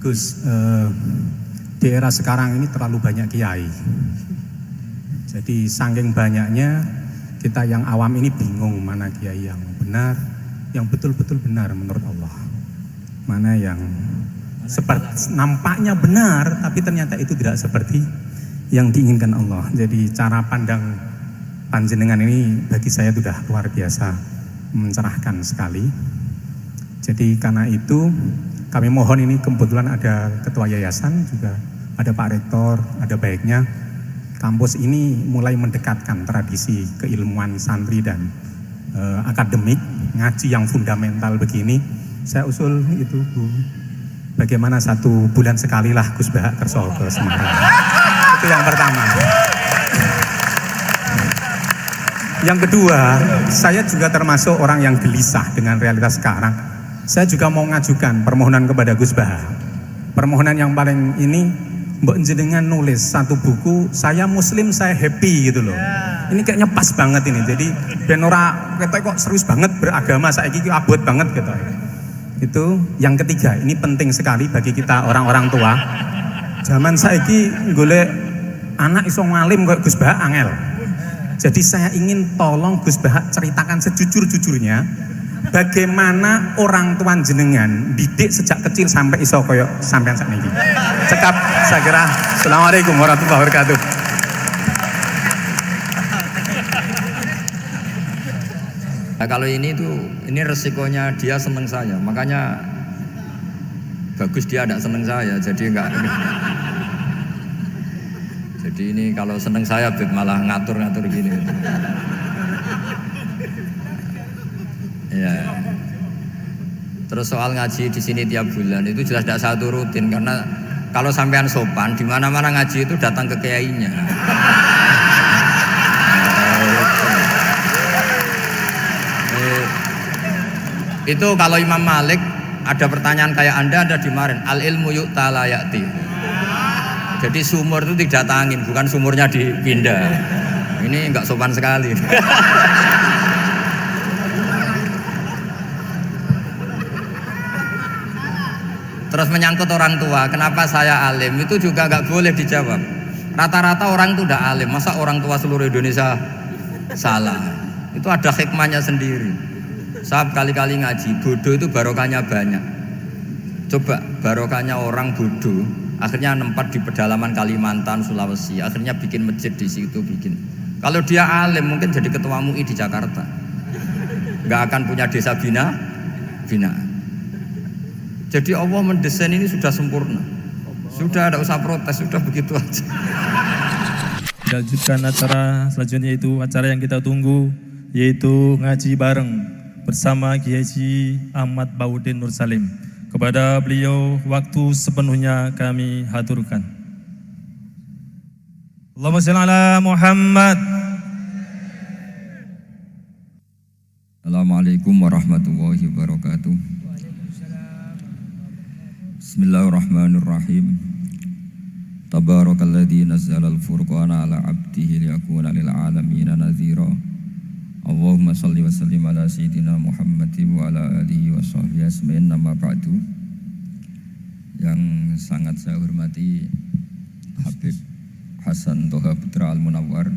Gus, di era sekarang ini terlalu banyak kiai. Jadi saking banyaknya kita yang awam ini bingung mana kiai yang benar, yang betul-betul benar menurut Allah. Mana yang seperti nampaknya benar tapi ternyata itu tidak seperti yang diinginkan Allah. Jadi cara pandang panjenengan ini bagi saya sudah luar biasa mencerahkan sekali. Jadi karena itu kami mohon, ini kebetulan ada ketua yayasan, juga ada Pak Rektor, ada baiknya kampus ini mulai mendekatkan tradisi keilmuan santri dan akademik, ngaji yang fundamental begini. Saya usul itu Bu, bagaimana 1 bulan sekali lah Gus Bahak kerso ke Semarang. Itu yang pertama. Yang kedua, saya juga termasuk orang yang gelisah dengan realitas sekarang. Saya juga mau ngajukan permohonan kepada Gus Bahak. Permohonan yang paling ini, Mbok jenengan nulis 1 buku, saya Muslim, saya happy gitu loh. Ini kayaknya pas banget ini. Jadi ben ora kok serius banget beragama, saiki abot banget gitu. Itu yang ketiga, ini penting sekali bagi kita orang-orang tua. Zaman saiki golek anak iso ngalim kok Gus Bahak angel. Jadi saya ingin tolong Gus Bahak ceritakan sejujur-jujurnya bagaimana orang tua jenengan didik sejak kecil sampai iso koyo sampean sakniki. Cekap saya kira. Assalamualaikum warahmatullahi wabarakatuh. Nah, kalau ini resikonya dia seneng saya, makanya bagus dia tidak seneng saya, jadi enggak. Jadi ini kalau seneng saya malah ngatur-ngatur gini. Ya. Terus soal ngaji di sini tiap bulan itu jelas tidak satu rutin, karena kalau sampean sopan di mana-mana ngaji itu datang ke kiainya. Itu kalau Imam Malik ada pertanyaan kayak Anda dimarahin, al ilmu yu'ta la ya'ti. Jadi sumur itu didatangin, bukan sumurnya dipindah. Ini enggak sopan sekali. Terus menyangkut orang tua, kenapa saya alim, itu juga nggak boleh dijawab. Rata-rata orang itu udah alim, masa orang tua seluruh Indonesia salah? Itu ada hikmahnya sendiri. Saya kali-kali ngaji, bodoh itu barokahnya banyak. Coba barokahnya orang bodoh, akhirnya nempat di pedalaman Kalimantan, Sulawesi, akhirnya bikin masjid di situ bikin. Kalau dia alim mungkin jadi ketua MUI di Jakarta, nggak akan punya desa binaan. Jadi Allah mendesain ini sudah sempurna. Sudah tidak usah protes, sudah begitu aja. Lanjutkan acara selanjutnya, itu acara yang kita tunggu, yaitu ngaji bareng bersama Kiai Haji Ahmad Baudin Nur Salim. Kepada beliau waktu sepenuhnya kami haturkan. Allahumma shalli ala Muhammad. Assalamualaikum warahmatullahi wabarakatuh. Bismillahirrahmanirrahim. Tabarakalladzi nazzala al-furqana ala 'abdihi liyakuna lil 'alamin nadhira. Allahumma shalli wa sallim ala sayyidina Muhammadin wa ala alihi wa sahbihi ajmain. Nama ba'du. Yang sangat saya hormati Habib Hasan Toha Putra Al-Munawwar,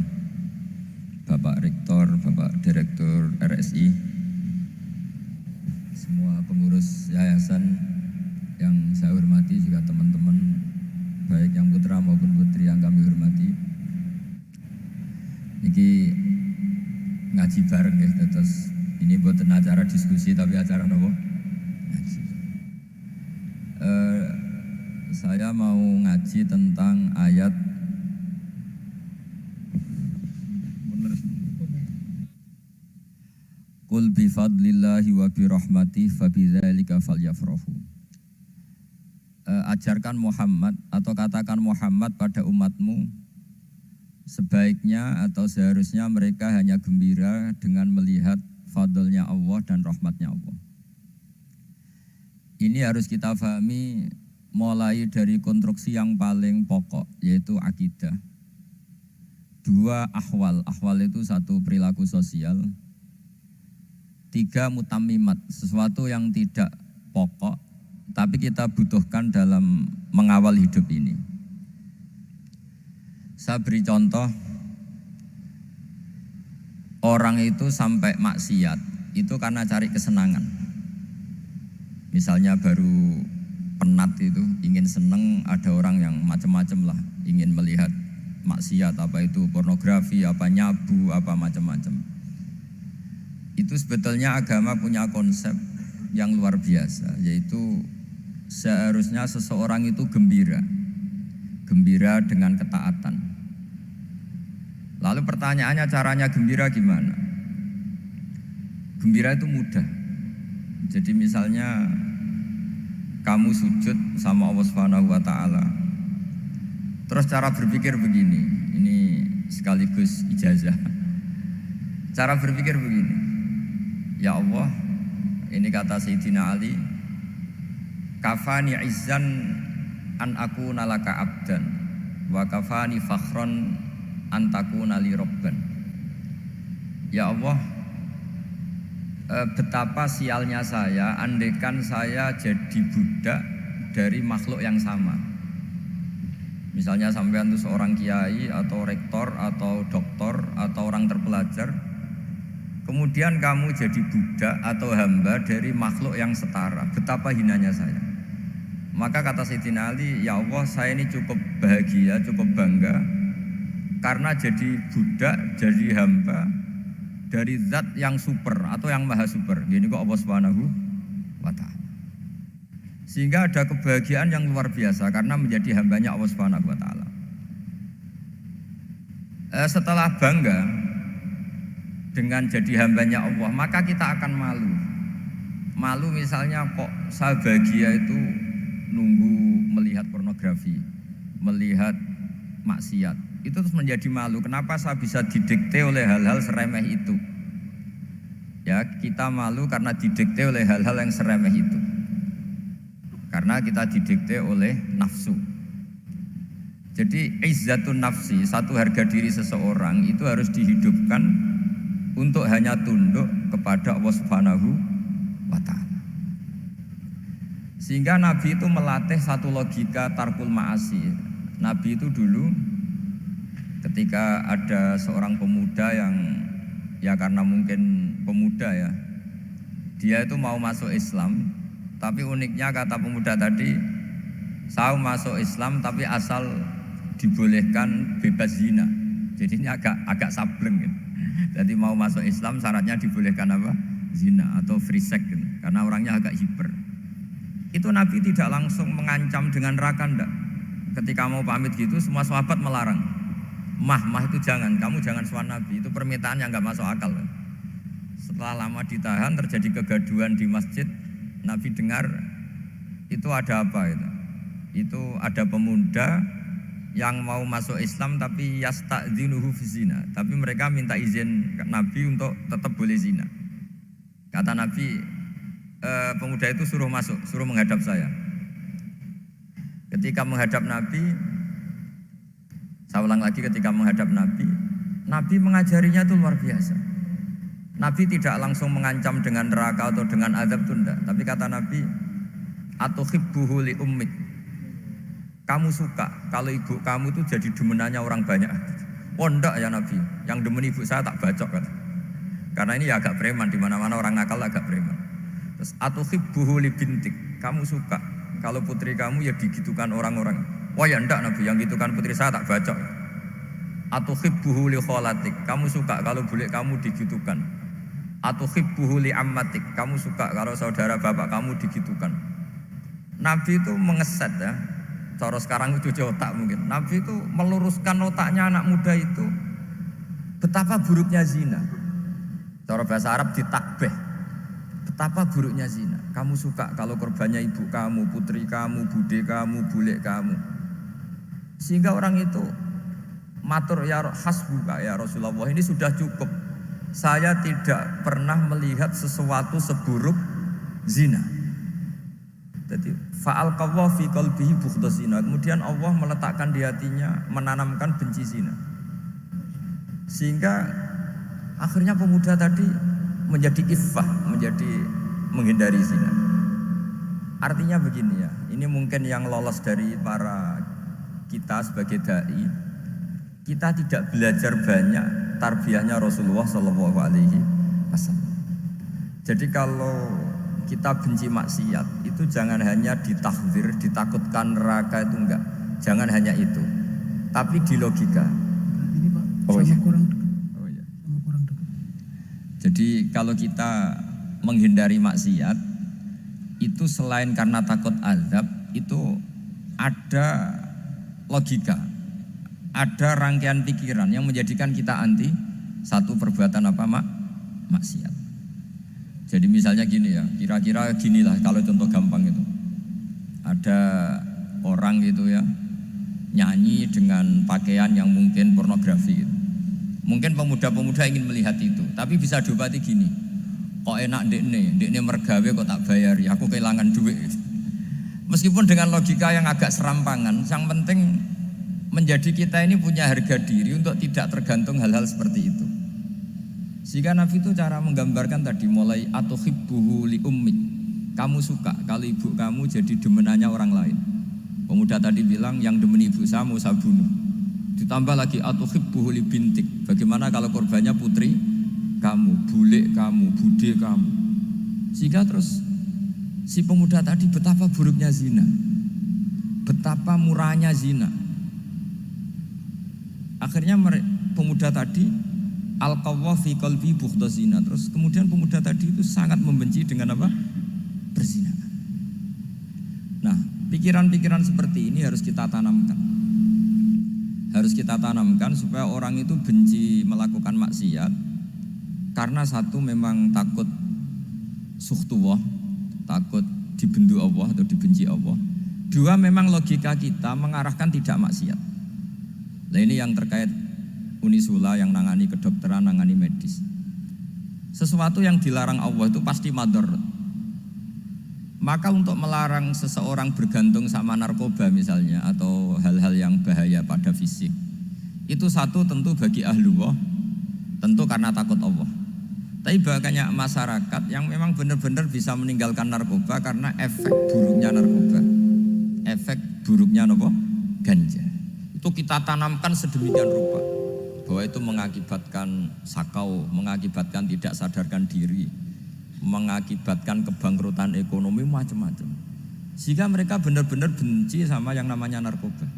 Bapak Rektor, Bapak Direktur RSI, semua pengurus yayasan yang saya hormati, juga teman-teman baik yang putra maupun putri yang kami hormati. Niki ngaji bareng ya, terus ini buatan acara diskusi tapi acara nopo ngaji. Saya mau ngaji tentang ayat Qul bi fadlillahi wa bi rahmatihi fa bidzalika falyafrahu. Ajarkan Muhammad atau katakan Muhammad pada umatmu, sebaiknya atau seharusnya mereka hanya gembira dengan melihat fadlnya Allah dan rahmatnya Allah. Ini harus kita pahami mulai dari konstruksi yang paling pokok, yaitu akidah. 2 ahwal, ahwal itu 1 perilaku sosial, 3 mutammimat, sesuatu yang tidak pokok tapi kita butuhkan dalam mengawal hidup ini. Saya beri contoh, orang itu sampai maksiat itu karena cari kesenangan. Misalnya baru penat itu, ingin seneng, ada orang yang macam-macam lah, ingin melihat maksiat, apa itu pornografi, apa nyabu, apa macam-macam. Itu sebetulnya agama punya konsep yang luar biasa, yaitu seharusnya seseorang itu gembira dengan ketaatan. Lalu pertanyaannya, caranya gembira gimana? Gembira itu mudah. Jadi misalnya kamu sujud sama Allah Subhanahu wa taala. Terus cara berpikir begini, ini sekaligus ijazah. Cara berpikir begini. Ya Allah, ini kata Sayyidina Ali, kafani izzan an akuna laka abdan wa kafani fakhron an takuna li robban. Ya Allah, betapa sialnya saya andaikan saya jadi budak dari makhluk yang sama. Misalnya sampean itu seorang kiai atau rektor atau doktor atau orang terpelajar, kemudian kamu jadi budak atau hamba dari makhluk yang setara, betapa hinanya saya. Maka kata Sayyidina Ali, ya Allah, saya ini cukup bahagia, cukup bangga karena jadi budak, jadi hamba dari zat yang super atau yang maha super. Gini kok Allah Subhanahu wa ta'ala. Sehingga ada kebahagiaan yang luar biasa karena menjadi hambanya Allah Subhanahu wa ta'ala. Setelah bangga dengan jadi hambanya Allah, maka kita akan malu. Malu misalnya kok saya bahagia itu nunggu melihat pornografi, melihat maksiat. Itu terus menjadi malu. Kenapa saya bisa didikte oleh hal-hal seremeh itu? Ya, kita malu karena didikte oleh hal-hal yang seremeh itu. Karena kita didikte oleh nafsu. Jadi izzatun nafsi, satu harga diri seseorang itu harus dihidupkan untuk hanya tunduk kepada Allah Subhanahu wa ta'ala. Sehingga Nabi itu melatih satu logika tarkul ma'asi. Nabi itu dulu ketika ada seorang pemuda yang ya karena mungkin pemuda ya, dia itu mau masuk Islam, tapi uniknya kata pemuda tadi, saya masuk Islam tapi asal dibolehkan bebas zina. Jadi ini agak sableng gitu. Jadi mau masuk Islam syaratnya dibolehkan apa? Zina atau free sex gitu. Karena orangnya agak hiper. Itu Nabi tidak langsung mengancam dengan neraka enggak. Ketika mau pamit gitu semua sahabat melarang. Mah itu jangan, kamu jangan suan Nabi, itu permintaan yang enggak masuk akal. Setelah lama ditahan terjadi kegaduhan di masjid, Nabi dengar itu ada apa itu? Itu ada pemuda yang mau masuk Islam tapi yasta'dzinuhu fi zina, tapi mereka minta izin ke Nabi untuk tetap boleh zina. Kata Nabi, pemuda itu suruh masuk, suruh menghadap saya. Ketika menghadap Nabi, saya ulang lagi, ketika menghadap Nabi, Nabi mengajarinya itu luar biasa. Nabi tidak langsung mengancam dengan neraka atau dengan azab itu enggak, tapi kata Nabi, atuhibbuhu li ummik. Kamu suka kalau ibu kamu itu jadi demenannya orang banyak? Oh enggak ya Nabi, yang demen ibu saya tak bacok kan. Karena ini ya agak preman, di mana-mana orang nakal agak preman. Terus atuhibbuhu li bintik. Kamu suka kalau putri kamu ya digitukan orang-orang? Oh ya enggak Nabi, yang gitukan putri saya tak bacok. Atuhibbuhu li kholatik. Kamu suka kalau bule kamu digitukan? Atuhibbuhu li ammatik. Kamu suka kalau saudara bapak kamu digitukan? Nabi itu mengeset ya. Cara sekarang itu cuci otak mungkin. Nabi itu meluruskan otaknya anak muda itu betapa buruknya zina. Cara bahasa Arab ditakbih. Betapa buruknya zina. Kamu suka kalau korbannya ibu kamu, putri kamu, bude kamu, bule kamu. Sehingga orang itu matur, ya hasbuka ya Rasulullah, ini sudah cukup. Saya tidak pernah melihat sesuatu seburuk zina. Jadi fa'alqallahu fi qalbihi bughdha zina. Kemudian Allah meletakkan di hatinya, menanamkan benci zina. Sehingga akhirnya pemuda tadi menjadi iffah, menjadi menghindari zina. Artinya begini ya, ini mungkin yang lolos dari para kita sebagai dai, kita tidak belajar banyak tarbiyahnya Rasulullah Shallallahu Alaihi Wasallam. Jadi kalau kita benci maksiat itu jangan hanya ditahdzir, ditakutkan neraka, itu enggak. Jangan hanya itu, tapi di logika. Ini Pak, Oh, iya. kurang Oh, iya. sama kurang dekat. Jadi kalau kita menghindari maksiat itu selain karena takut azab, itu ada logika, ada rangkaian pikiran yang menjadikan kita anti satu perbuatan apa maksiat. Jadi misalnya gini ya, kira-kira ginilah kalau contoh gampang itu. Ada orang gitu ya, nyanyi dengan pakaian yang mungkin pornografi gitu. Mungkin pemuda-pemuda ingin melihat itu, tapi bisa diobati gini. Kok enak dekne mergawe kok tak bayari, aku kehilangan duit. Meskipun dengan logika yang agak serampangan, yang penting menjadi kita ini punya harga diri untuk tidak tergantung hal-hal seperti itu. Sehingga Nabi itu cara menggambarkan tadi mulai atuhibbuhu li ummik. Kamu suka kalau ibu kamu jadi demenannya orang lain. Pemuda tadi bilang yang demen ibu saya mau saya bunuh. Ditambah lagi atuhibbuhu li bintik. Bagaimana kalau korbannya putri kamu, bule kamu, bude kamu. Sehingga terus si pemuda tadi betapa buruknya zina, betapa murahnya zina. Akhirnya pemuda tadi al-qawwa fi qalbi bughda zina. Terus kemudian pemuda tadi itu sangat membenci dengan apa? Perzinahan. Nah, pikiran-pikiran seperti ini harus kita tanamkan. Harus kita tanamkan supaya orang itu benci melakukan maksiat karena satu memang takut suhtullah, takut dibendu Allah atau dibenci Allah. Dua, memang logika kita mengarahkan tidak maksiat. Nah, ini yang terkait Unisula yang nangani kedokteran, nangani medis. Sesuatu yang dilarang Allah itu pasti madharat. Maka untuk melarang seseorang bergantung sama narkoba misalnya atau hal-hal yang bahaya pada fisik, itu satu tentu bagi ahlullah, tentu karena takut Allah. Tapi banyak masyarakat yang memang benar-benar bisa meninggalkan narkoba karena efek buruknya narkoba, efek buruknya apa? Ganja. Itu kita tanamkan sedemikian rupa bahwa itu mengakibatkan sakau, mengakibatkan tidak sadarkan diri, mengakibatkan kebangkrutan ekonomi, macam-macam. Sehingga mereka benar-benar benci sama yang namanya narkoba.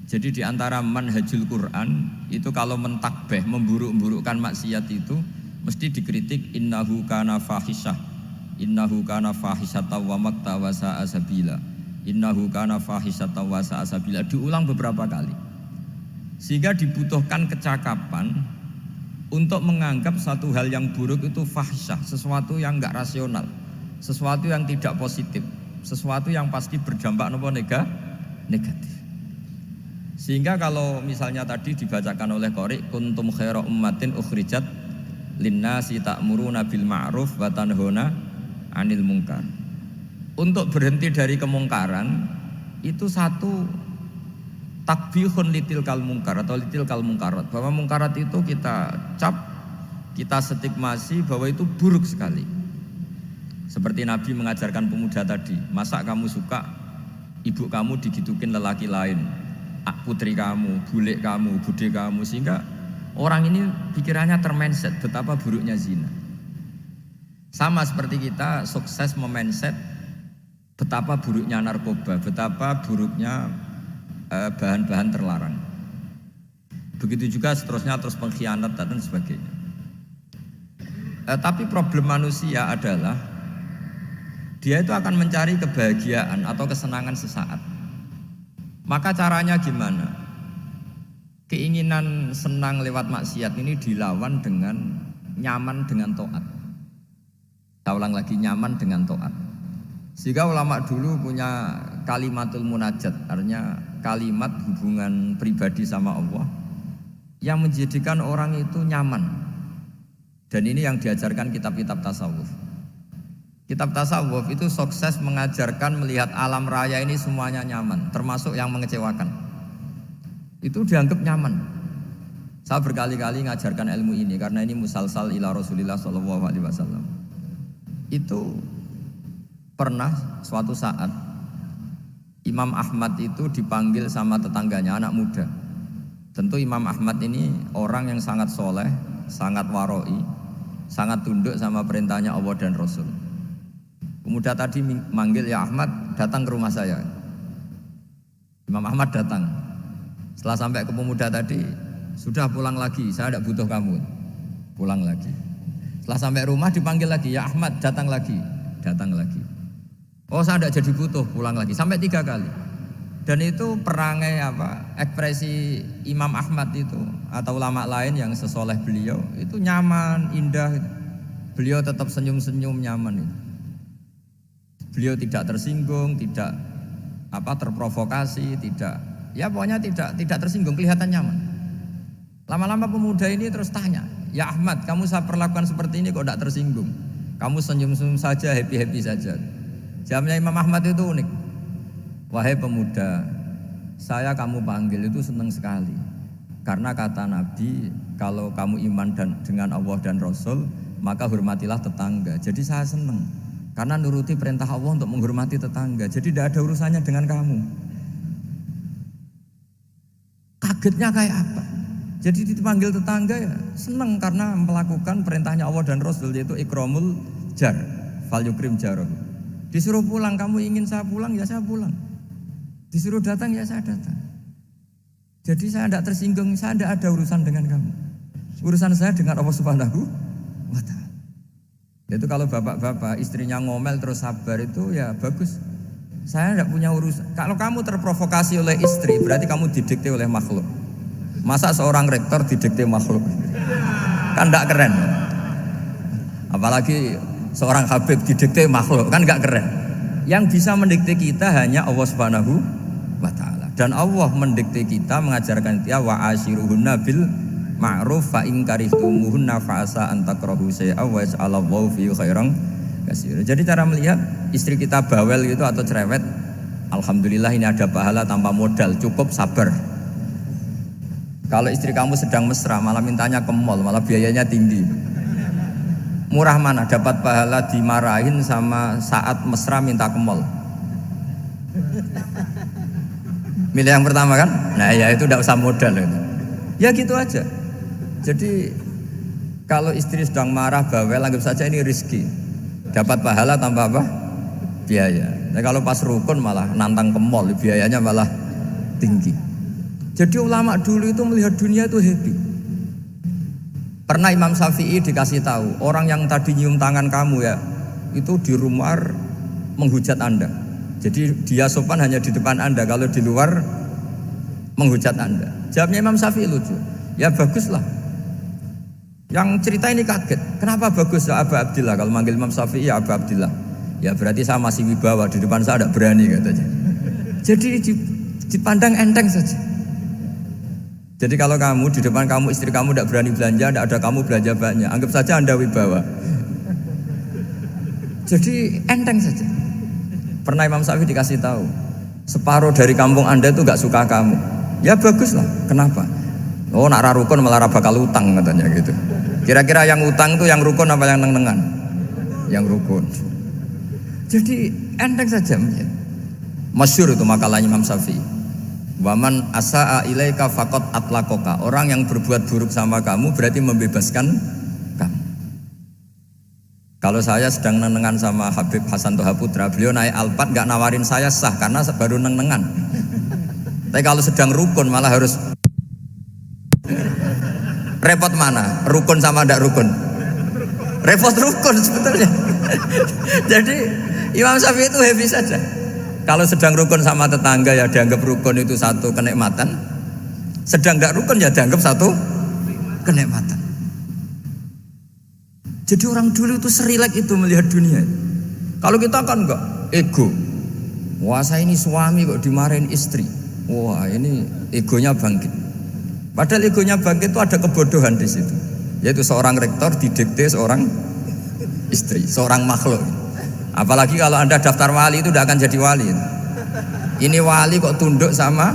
Jadi di antara manhajul Quran itu kalau mentakbih, memburuk-burukkan maksiat itu mesti dikritik innahu kana fahisyah, innahu kana fahisyata wa makta wa sa'a sabila, innahu kana fahisyata wa sa'a sabila, diulang beberapa kali. Sehingga dibutuhkan kecakapan untuk menganggap satu hal yang buruk itu fahisyah, sesuatu yang enggak rasional, sesuatu yang tidak positif, sesuatu yang pasti berdampak negatif. Sehingga kalau misalnya tadi dibacakan oleh qari kuntum khaira ummatin ukhrijat linnasi ta'muruna bil ma'ruf wa tanhauna 'anil munkar. Untuk berhenti dari kemungkaran itu satu takbihun litil kal munkar atau litil kal munkarat, bahwa munkarat itu kita cap, kita stigmasi bahwa itu buruk sekali. Seperti Nabi mengajarkan pemuda tadi, masa kamu suka ibu kamu digitukin lelaki lain, putri kamu, bule kamu, bude kamu, sehingga orang ini pikirannya termindset betapa buruknya zina. Sama seperti kita sukses memindset betapa buruknya narkoba, betapa buruknya bahan-bahan terlarang. Begitu juga seterusnya, terus pengkhianat dan sebagainya. Tapi problem manusia adalah dia itu akan mencari kebahagiaan atau kesenangan sesaat. Maka caranya gimana? Keinginan senang lewat maksiat ini dilawan dengan nyaman dengan taat. Saya ulang lagi, nyaman dengan taat. Sehingga ulama dulu punya kalimatul munajat, artinya kalimat hubungan pribadi sama Allah yang menjadikan orang itu nyaman. Dan ini yang diajarkan kitab-kitab tasawuf. Kitab tasawuf itu sukses mengajarkan melihat alam raya ini semuanya nyaman, termasuk yang mengecewakan. Itu dianggap nyaman. Saya berkali-kali mengajarkan ilmu ini karena ini musalsal ila Rasulillah SAW. Itu Pernah suatu saat Imam Ahmad itu dipanggil sama tetangganya, anak muda. Tentu Imam Ahmad ini orang yang sangat soleh, sangat waroi, sangat tunduk sama perintahnya Allah dan Rasul. Pemuda tadi manggil, ya Ahmad, datang ke rumah saya. Imam Ahmad datang. Setelah sampai ke pemuda tadi, sudah pulang lagi, saya tidak butuh kamu. Pulang lagi. Setelah sampai rumah dipanggil lagi, ya Ahmad, datang lagi. Datang lagi. Oh, saya tidak jadi butuh, pulang lagi. Sampai 3 kali. Dan itu perangai ekspresi Imam Ahmad itu atau ulama lain yang sesoleh beliau itu nyaman, indah. Beliau tetap senyum-senyum, nyaman itu. Beliau tidak tersinggung, tidak terprovokasi, pokoknya tidak tersinggung, kelihatan nyaman. Lama-lama pemuda ini terus tanya, ya Ahmad, kamu saya perlakukan seperti ini kok tidak tersinggung? Kamu senyum-senyum saja, happy-happy saja. Jawabnya Imam Ahmad itu unik. Wahai pemuda, saya kamu panggil itu senang sekali. Karena kata Nabi, kalau kamu iman dengan Allah dan Rasul, maka hormatilah tetangga. Jadi saya senang. Karena nuruti perintah Allah untuk menghormati tetangga. Jadi tidak ada urusannya dengan kamu. Kagetnya kayak apa? Jadi dipanggil tetangga ya senang karena melakukan perintahnya Allah dan Rasul, yaitu ikramul jar, fal yukrim jaroh. Disuruh pulang, kamu ingin saya pulang, ya saya pulang. Disuruh datang, ya saya datang. Jadi saya tidak tersinggung, saya tidak ada urusan dengan kamu. Urusan saya dengan Allah Subhanahu wa Ta'ala. Itu kalau bapak-bapak istrinya ngomel terus sabar itu ya bagus. Saya tidak punya urusan. Kalau kamu terprovokasi oleh istri, berarti kamu didikte oleh makhluk. Masa seorang rektor didikte makhluk? Kan tidak keren. Apalagi seorang Habib didikte makhluk, kan tidak keren. Yang bisa mendikte kita hanya Allah Subhanahu wa Ta'ala. Dan Allah mendikte kita, mengajarkan kita wa ashiruhunna bil ma'ruf fa in karihtumuhunna fa asa an takrahu shay'an wa yaj'alallahu fi khairan katsira. Jadi cara melihat istri kita bawel gitu atau cerewet, alhamdulillah ini ada pahala tanpa modal, cukup sabar. Kalau istri kamu sedang mesra malah mintanya ke mall, malah biayanya tinggi. Murah mana dapat pahala dimarahin sama saat mesra minta ke mall? Milih yang pertama kan? Nah ya itu tidak usah modal itu. Ya gitu aja. Jadi kalau istri sedang marah bawel, anggap saja ini rezeki. Dapat pahala tanpa apa? Biaya. Nah, kalau pas rukun malah nantang ke mall, biayanya malah tinggi. Jadi ulama dulu itu melihat dunia itu happy. Pernah Imam Syafi'i dikasih tahu, orang yang tadi nyium tangan kamu ya, itu di rumah menghujat Anda. Jadi dia sopan hanya di depan Anda, kalau di luar menghujat Anda. Jawabnya Imam Syafi'i lucu. Ya baguslah. Yang cerita ini kaget. Kenapa bagus ya Aba Abdillah? Kalau manggil Imam Syafi'i ya Aba Abdillah. Ya berarti saya masih wibawa, di depan saya tidak berani katanya. Jadi dipandang enteng saja. Jadi kalau kamu di depan kamu istri kamu tidak berani belanja, tidak ada kamu belanja banyak, anggap saja Anda wibawa. Jadi enteng saja. Pernah Imam Syafi'i dikasih tahu, separuh dari kampung Anda itu gak suka kamu. Ya baguslah. Kenapa? Oh nak rukun malah bakal utang katanya gitu. Kira-kira yang utang itu yang rukun apa yang neng-nengan? Yang rukun. Jadi enteng saja. Masyhur itu makalahnya Imam Syafi'i. Waman asa'a ilaika faqad atlaqaka. Orang yang berbuat buruk sama kamu berarti membebaskan kamu. Kalau saya sedang neng-nengan sama Habib Hasan Toha Putra, beliau naik Alphard gak nawarin saya sah karena baru neng-nengan. Tapi kalau sedang rukun malah harus repot mana? Rukun sama ndak rukun? Repot rukun sebetulnya. Jadi Imam Syafi'i itu happy saja. Kalau sedang rukun sama tetangga ya dianggap rukun itu satu kenikmatan. Sedang ndak rukun ya dianggap satu kenikmatan. Jadi orang dulu itu serilek itu melihat dunia. Kalau kita kan enggak, ego. Wah saya ini suami kok dimarahin istri. Wah ini egonya bangkit. Padahal egonya bangkit itu ada kebodohan di situ. Yaitu seorang rektor didikte seorang istri, seorang makhluk. Apalagi kalau Anda daftar wali itu tidak akan jadi wali. Ini wali kok tunduk sama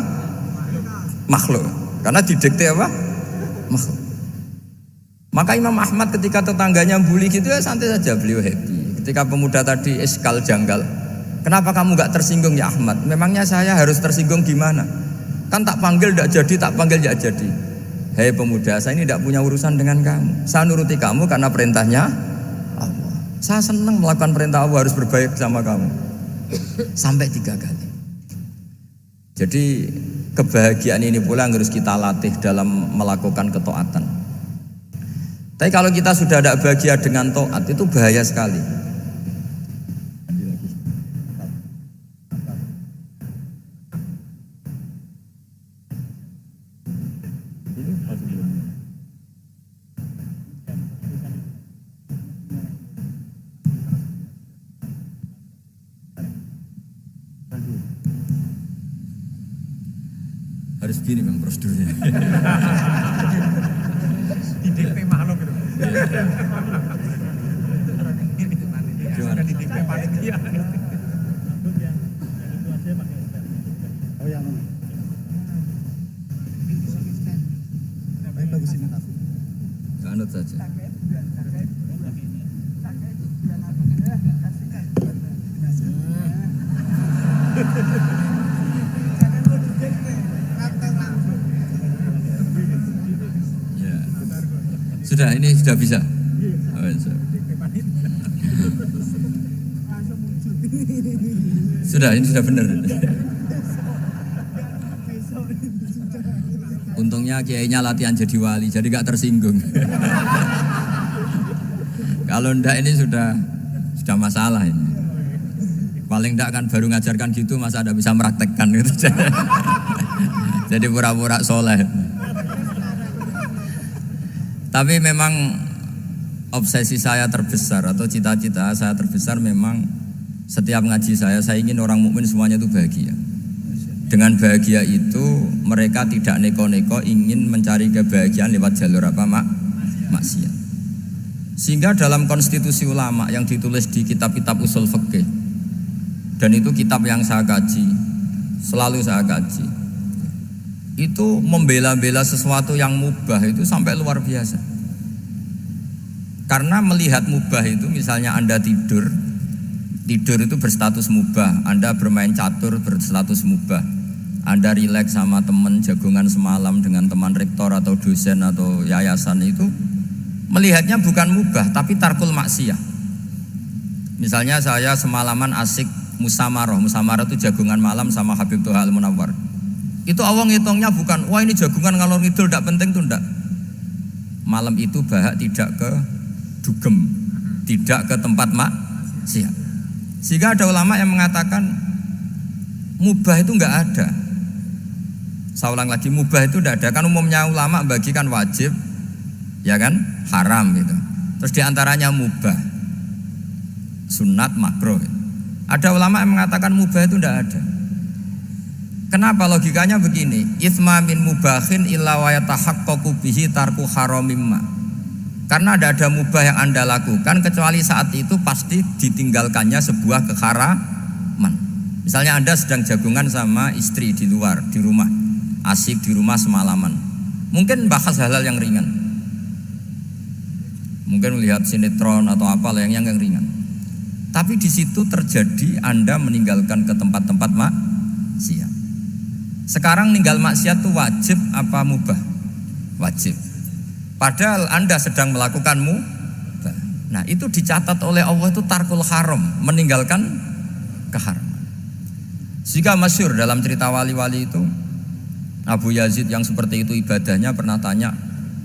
makhluk. Karena didikte apa? Makhluk. Maka Imam Ahmad ketika tetangganya bully gitu ya santai saja, beliau happy. ketika pemuda tadi iskal janggal. Kenapa kamu gak tersinggung ya Ahmad? Memangnya saya harus tersinggung gimana? Kan tak panggil gak jadi, tak panggil gak jadi. Hei pemuda, saya ini tidak punya urusan dengan kamu. Saya nuruti kamu karena perintahnya Allah. Saya senang melakukan perintah Allah, harus berbaik sama kamu. Sampai 3 kali. Jadi kebahagiaan ini pula yang harus kita latih dalam melakukan ketaatan. Tapi kalau kita sudah tidak bahagia dengan taat, itu bahaya sekali. Harus begini Bang prosedurnya. Di DP makhluk gitu. Gimana? Di DP panitia. Oh yang bagus ini. Anut saja. Sudah, ini sudah bisa. Oh, sudah, ini sudah benar. Untungnya kiainya latihan jadi wali, jadi gak tersinggung. Kalau ndak ini sudah masalah ini. Paling ndak kan baru ngajarkan gitu, masa ada bisa meraktekkan gitu. Jadi pura-pura soleh. Tapi memang obsesi saya terbesar atau cita-cita saya terbesar memang setiap ngaji saya ingin orang mukmin semuanya itu bahagia. Dengan bahagia itu mereka tidak neko-neko ingin mencari kebahagiaan lewat jalur apa maksiat. Sehingga dalam konstitusi ulama yang ditulis di kitab-kitab usul fikih, dan itu kitab yang saya kaji, selalu saya kaji, itu membela-bela sesuatu yang mubah itu sampai luar biasa. Karena melihat mubah itu, misalnya Anda tidur itu berstatus mubah. Anda bermain catur berstatus mubah. Anda rileks sama teman jagungan semalam dengan teman rektor atau dosen atau yayasan, itu melihatnya bukan mubah tapi tarkul maksiyah. Misalnya saya semalaman asik musyawarah itu jagungan malam sama Habib Toha Al-Munawwar. Itu Allah ngitungnya bukan, wah ini jagungan ngalor ngidul tidak penting tuh, enggak. Malam itu bahak tidak ke dugem, tidak ke tempat maksiat. Sehingga ada ulama yang mengatakan mubah itu enggak ada. Saya ulang lagi, mubah itu enggak ada. Kan umumnya ulama bagikan wajib, ya kan, haram gitu. Terus diantaranya mubah, sunat, makruh. Ada ulama yang mengatakan mubah itu enggak ada. Kenapa? Logikanya begini, itsma min mubahin illa wa yatahaqqaqu bihi tarku haramimma. Karena tidak ada mubah yang Anda lakukan kecuali saat itu pasti ditinggalkannya sebuah keharaman. Misalnya Anda sedang jagungan sama istri di luar, di rumah, asik di rumah semalaman. Mungkin bahas hal-hal yang ringan. Mungkin melihat sinetron atau apa yang ringan. Tapi di situ terjadi Anda meninggalkan ke tempat-tempat maksiat. Sekarang ninggal maksiat itu wajib apa mubah? Wajib. Padahal Anda sedang melakukan mubah. Nah itu dicatat oleh Allah itu tarkul haram, meninggalkan keharaman. Sehingga masyhur dalam cerita wali-wali itu, Abu Yazid yang seperti itu ibadahnya pernah tanya,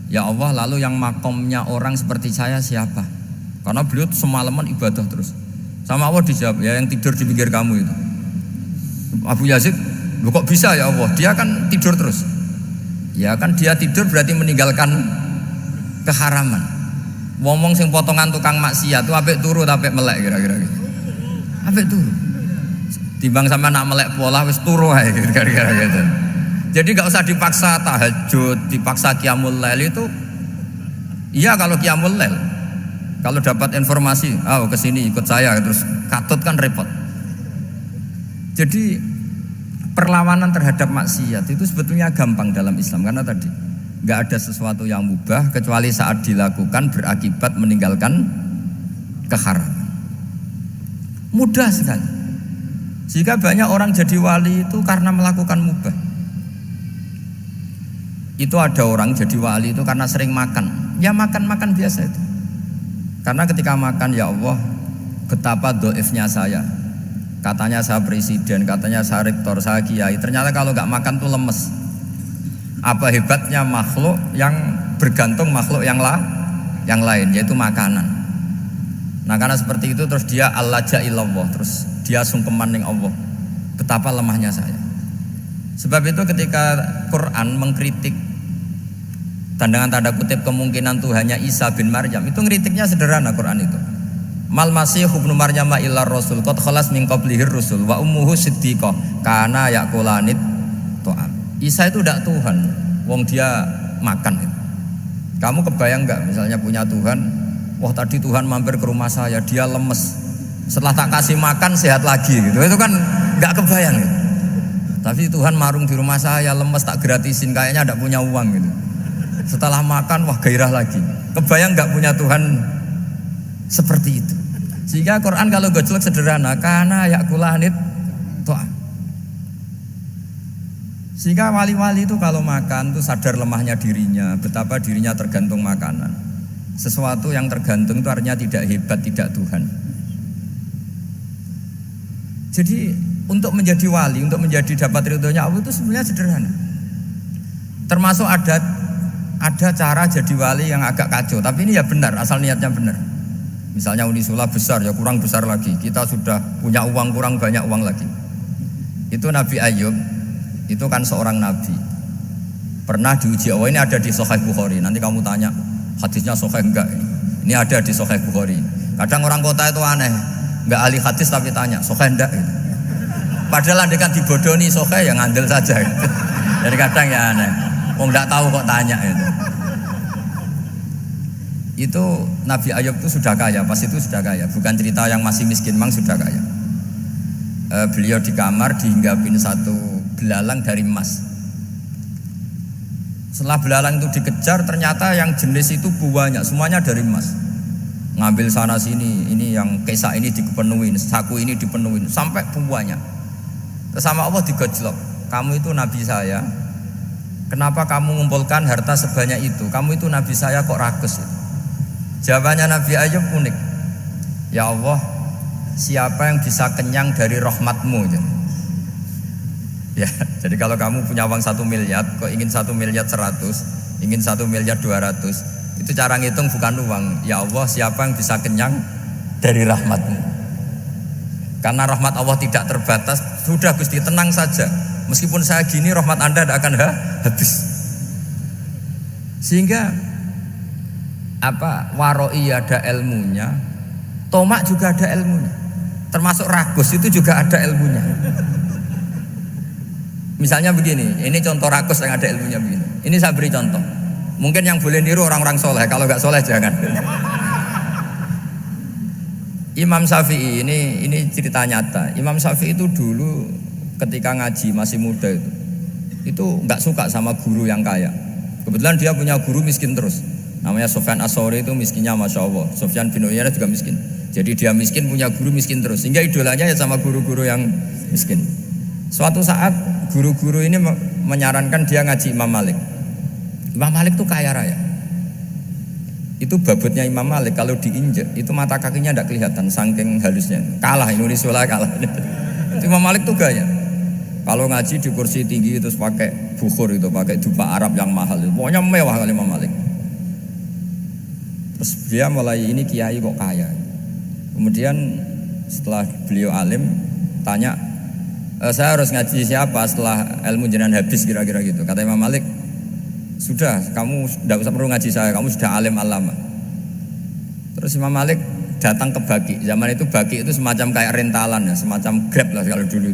ya Allah lalu yang makomnya orang seperti saya siapa? Karena beliau semalaman ibadah terus. Sama Allah dijawab, ya yang tidur di pinggir kamu itu. Abu Yazid, loh kok bisa ya Allah? Dia kan tidur terus. Ya kan dia tidur berarti meninggalkan keharaman. Ngomong sing potongan tukang maksiat tuh apik turu apik melek kira-kira gitu. Apik turu. Timbang sama nak melek pola wis turu ae kira-kira gitu. Jadi enggak usah dipaksa tahajud, dipaksa qiyamul lail itu. Iya kalau qiyamul lail. Kalau dapat informasi, ke sini ikut saya terus katut kan repot. Jadi perlawanan terhadap maksiat itu sebetulnya gampang dalam Islam karena tadi nggak ada sesuatu yang mubah kecuali saat dilakukan berakibat meninggalkan keharaman. Mudah sekali. Jika banyak orang jadi wali itu karena melakukan mubah. Itu ada orang jadi wali itu karena sering makan. Ya makan-makan biasa itu. Karena ketika makan, ya Allah, betapa doifnya saya. Katanya saya presiden, katanya saya rektor, saya kiai. Ternyata kalau nggak makan tuh lemes. Apa hebatnya makhluk yang bergantung makhluk yang lain, yaitu makanan. Nah karena seperti itu terus dia al-laja'illallah, terus dia sungkeman ning Allah. Betapa lemahnya saya. Sebab itu ketika Quran mengkritik dan dengan tanda kutip kemungkinan Tuhannya Isa bin Maryam, itu ngeritiknya sederhana Quran itu. Mal masih ibnu Maryam illa rasul qad khalas min qablihir rusul wa ummuhu siddiqah kana yaqulanit ta'am. Isa itu tidak Tuhan, wong dia makan itu. Kamu kebayang enggak misalnya punya Tuhan? Wah tadi Tuhan mampir ke rumah saya, dia lemes. Setelah tak kasih makan sehat lagi gitu. Itu kan nggak kebayang gitu. Tapi Tuhan marung di rumah saya, lemes tak gratisin, kayaknya tidak punya uang gitu. Setelah makan wah gairah lagi. Kebayang nggak punya Tuhan seperti itu. Sehingga Quran kalau gojlok sederhana, karena yakulanit toh. Sehingga wali-wali itu kalau makan tuh sadar lemahnya dirinya, betapa dirinya tergantung makanan. Sesuatu yang tergantung itu artinya tidak hebat, tidak Tuhan. Jadi untuk menjadi wali, untuk menjadi dapat ridhonya Allah itu sebenarnya sederhana. Termasuk ada cara jadi wali yang agak kacau, tapi ini ya benar, asal niatnya benar. Misalnya Unisula besar, ya kurang besar lagi. Kita sudah punya uang, kurang banyak uang lagi. Itu Nabi Ayub, itu kan seorang nabi. Pernah diuji Allah, ini ada di Sahih Bukhari. Nanti kamu tanya, hadisnya sahih enggak? Ini ada di Sahih Bukhari. Kadang orang kota itu aneh, enggak ahli hadis tapi tanya, sahih enggak? Gitu. Padahal andekan dibodoni sahih ya ngandel saja. Gitu. Jadi kadang ya aneh, wong enggak tahu kok tanya itu. Itu Nabi Ayub itu sudah kaya, pas itu sudah kaya. Bukan cerita yang masih miskin, memang sudah kaya. Beliau di kamar dihinggapin satu belalang dari emas. Setelah belalang itu dikejar, ternyata yang jenis itu banyak, semuanya dari emas. Ngambil sana sini, ini yang kesak ini dipenuhin, saku ini dipenuhin, sampai banyak. Terus sama Allah digojlok, kamu itu nabi saya, kenapa kamu mengumpulkan harta sebanyak itu? Kamu itu nabi saya kok rakus? Jawabannya Nabi Ayub unik. Ya Allah, siapa yang bisa kenyang dari rahmatmu? Ya, jadi kalau kamu punya uang 1 miliar, kok ingin 1 miliar 100, ingin 1 miliar 200, itu cara ngitung bukan uang. Ya Allah, siapa yang bisa kenyang dari rahmatmu? Karena rahmat Allah tidak terbatas. Sudah Gusti, tenang saja. Meskipun saya gini, rahmat Anda tidak akan habis. Sehingga waroi ada ilmunya, tomak juga ada ilmunya. Termasuk ragus itu juga ada ilmunya. Misalnya begini, ini contoh rakus yang ada ilmunya begini. Ini saya beri contoh. Mungkin yang boleh niru orang-orang soleh, kalau nggak soleh jangan. Imam Syafi'i ini cerita nyata. Imam Syafi'i itu dulu ketika ngaji masih muda itu nggak suka sama guru yang kaya. Kebetulan dia punya guru miskin terus. Namanya Sufyan As-Tsauri, itu miskinnya Masya Allah. Sufyan bin Uyainah juga miskin. Jadi dia miskin, punya guru miskin terus. Sehingga idolanya ya sama guru-guru yang miskin. Suatu saat guru-guru ini menyarankan dia ngaji Imam Malik. Imam Malik itu kaya raya. Itu babutnya Imam Malik kalau diinjek itu mata kakinya tidak kelihatan saking halusnya. Kalah Indonesia kalah. Itu Imam Malik tuh gaya. Kalau ngaji di kursi tinggi terus pakai bukhur itu, pakai dupa Arab yang mahal. Pokoknya mewah kali Imam Malik. Terus dia mulai ini kiai kok kaya. Kemudian setelah beliau alim tanya, saya harus ngaji siapa setelah ilmu jenengan habis kira-kira gitu. Kata Imam Malik, sudah kamu tidak usah perlu ngaji saya, kamu sudah alim alama. Terus Imam Malik datang ke Baki. Zaman itu Baki itu semacam kayak rentalan ya, semacam Grab lah kalau dulu.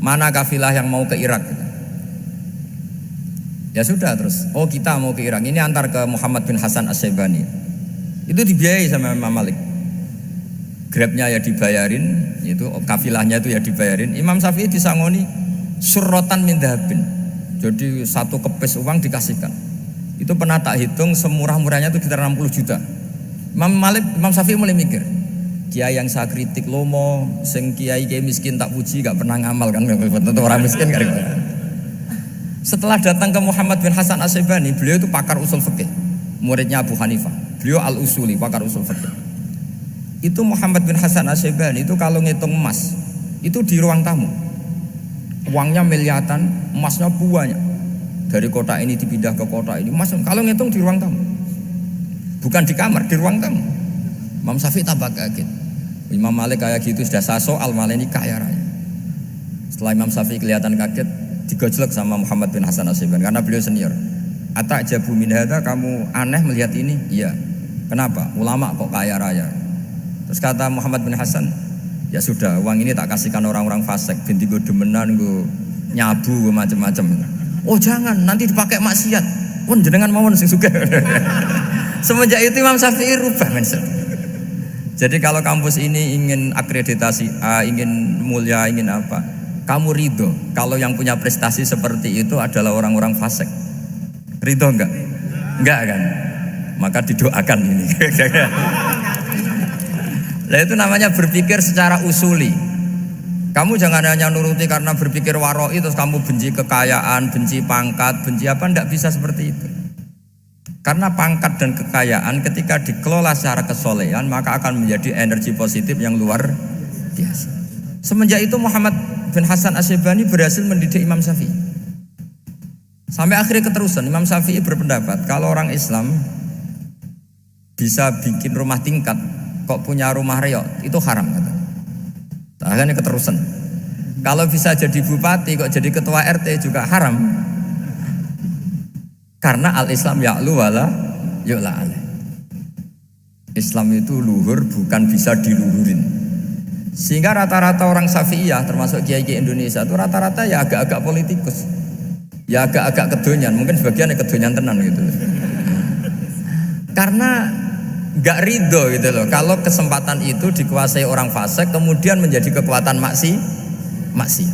Mana kafilah yang mau ke Irak? Ya sudah terus. Oh kita mau ke Irak. Ini antar ke Muhammad bin Hasan As-Syaibani. Itu dibiayai sama Imam Malik. Grabnya ya dibayarin, itu kafilahnya itu ya dibayarin. Imam Syafi'i disangoni surrotan min dhahabin. Jadi satu kepes uang dikasihkan. Itu pernah tak hitung semurah-murahnya itu sekitar 60 juta. Imam Syafi'i mulai mikir, Kiai yang saya kritik lomo, sing kiai miskin tak puji, gak pernah ngamal kan, tentu orang miskin kan. Setelah datang ke Muhammad bin Hasan Asy-Syaibani, beliau itu pakar usul fikih, muridnya Abu Hanifah. Beliau al-usuli, pakar usul fikih. Itu Muhammad bin Hasan Asy-Syaibani itu kalau ngitung emas, itu di ruang tamu. Uangnya miliaran, emasnya banyak. Dari kota ini dipindah ke kota ini, emas kalau ngitung di ruang tamu. Bukan di kamar, di ruang tamu. Imam Syafi'i tambah kaget. Imam Malik kayak gitu sudah saya soal, malah ini kaya raya. Setelah Imam Syafi'i kelihatan kaget, digojlok sama Muhammad bin Hasan Asy-Syaibani karena beliau senior. Ata'jabu min hadza, kamu aneh melihat ini? Iya. Kenapa? Ulama kok kaya raya. Terus kata Muhammad bin Hasan, ya sudah, uang ini tak kasihkan orang-orang fasik, binti gue demenan, gue nyabu, gue macam-macam. Oh jangan, nanti dipakai maksiat. Pun jenengan mawon sing sugih. Semenjak itu Imam Syafi'i rubah mindset. Jadi kalau kampus ini ingin akreditasi A, ingin mulia, ingin apa, kamu ridho kalau yang punya prestasi seperti itu adalah orang-orang fasik. Ridho enggak? Enggak kan? Maka didoakan ini. Nah itu namanya berpikir secara usuli. Kamu jangan hanya nuruti karena berpikir waroi terus kamu benci kekayaan, benci pangkat, benci apa, enggak bisa seperti itu. Karena pangkat dan kekayaan ketika dikelola secara kesolehan maka akan menjadi energi positif yang luar biasa. Semenjak itu Muhammad bin Hasan Asy-Syaibani berhasil mendidik Imam Syafi'i. Sampai akhirnya keterusan Imam Syafi'i berpendapat kalau orang Islam bisa bikin rumah tingkat kok punya rumah reok itu haram. Akhirnya keterusan. Kalau bisa jadi bupati kok jadi ketua RT juga haram. Karena al-Islam ya'lu wala yu'la alaih. Islam itu luhur bukan bisa diluhurin. Sehingga rata-rata orang Syafi'iyah termasuk kiai-kiai Indonesia itu rata-rata ya agak-agak politikus. Ya agak-agak kedonyan, mungkin sebagian kedonyan tenan gitu. Karena enggak ridho gitu loh. Kalau kesempatan itu dikuasai orang fasik kemudian menjadi kekuatan maksiat.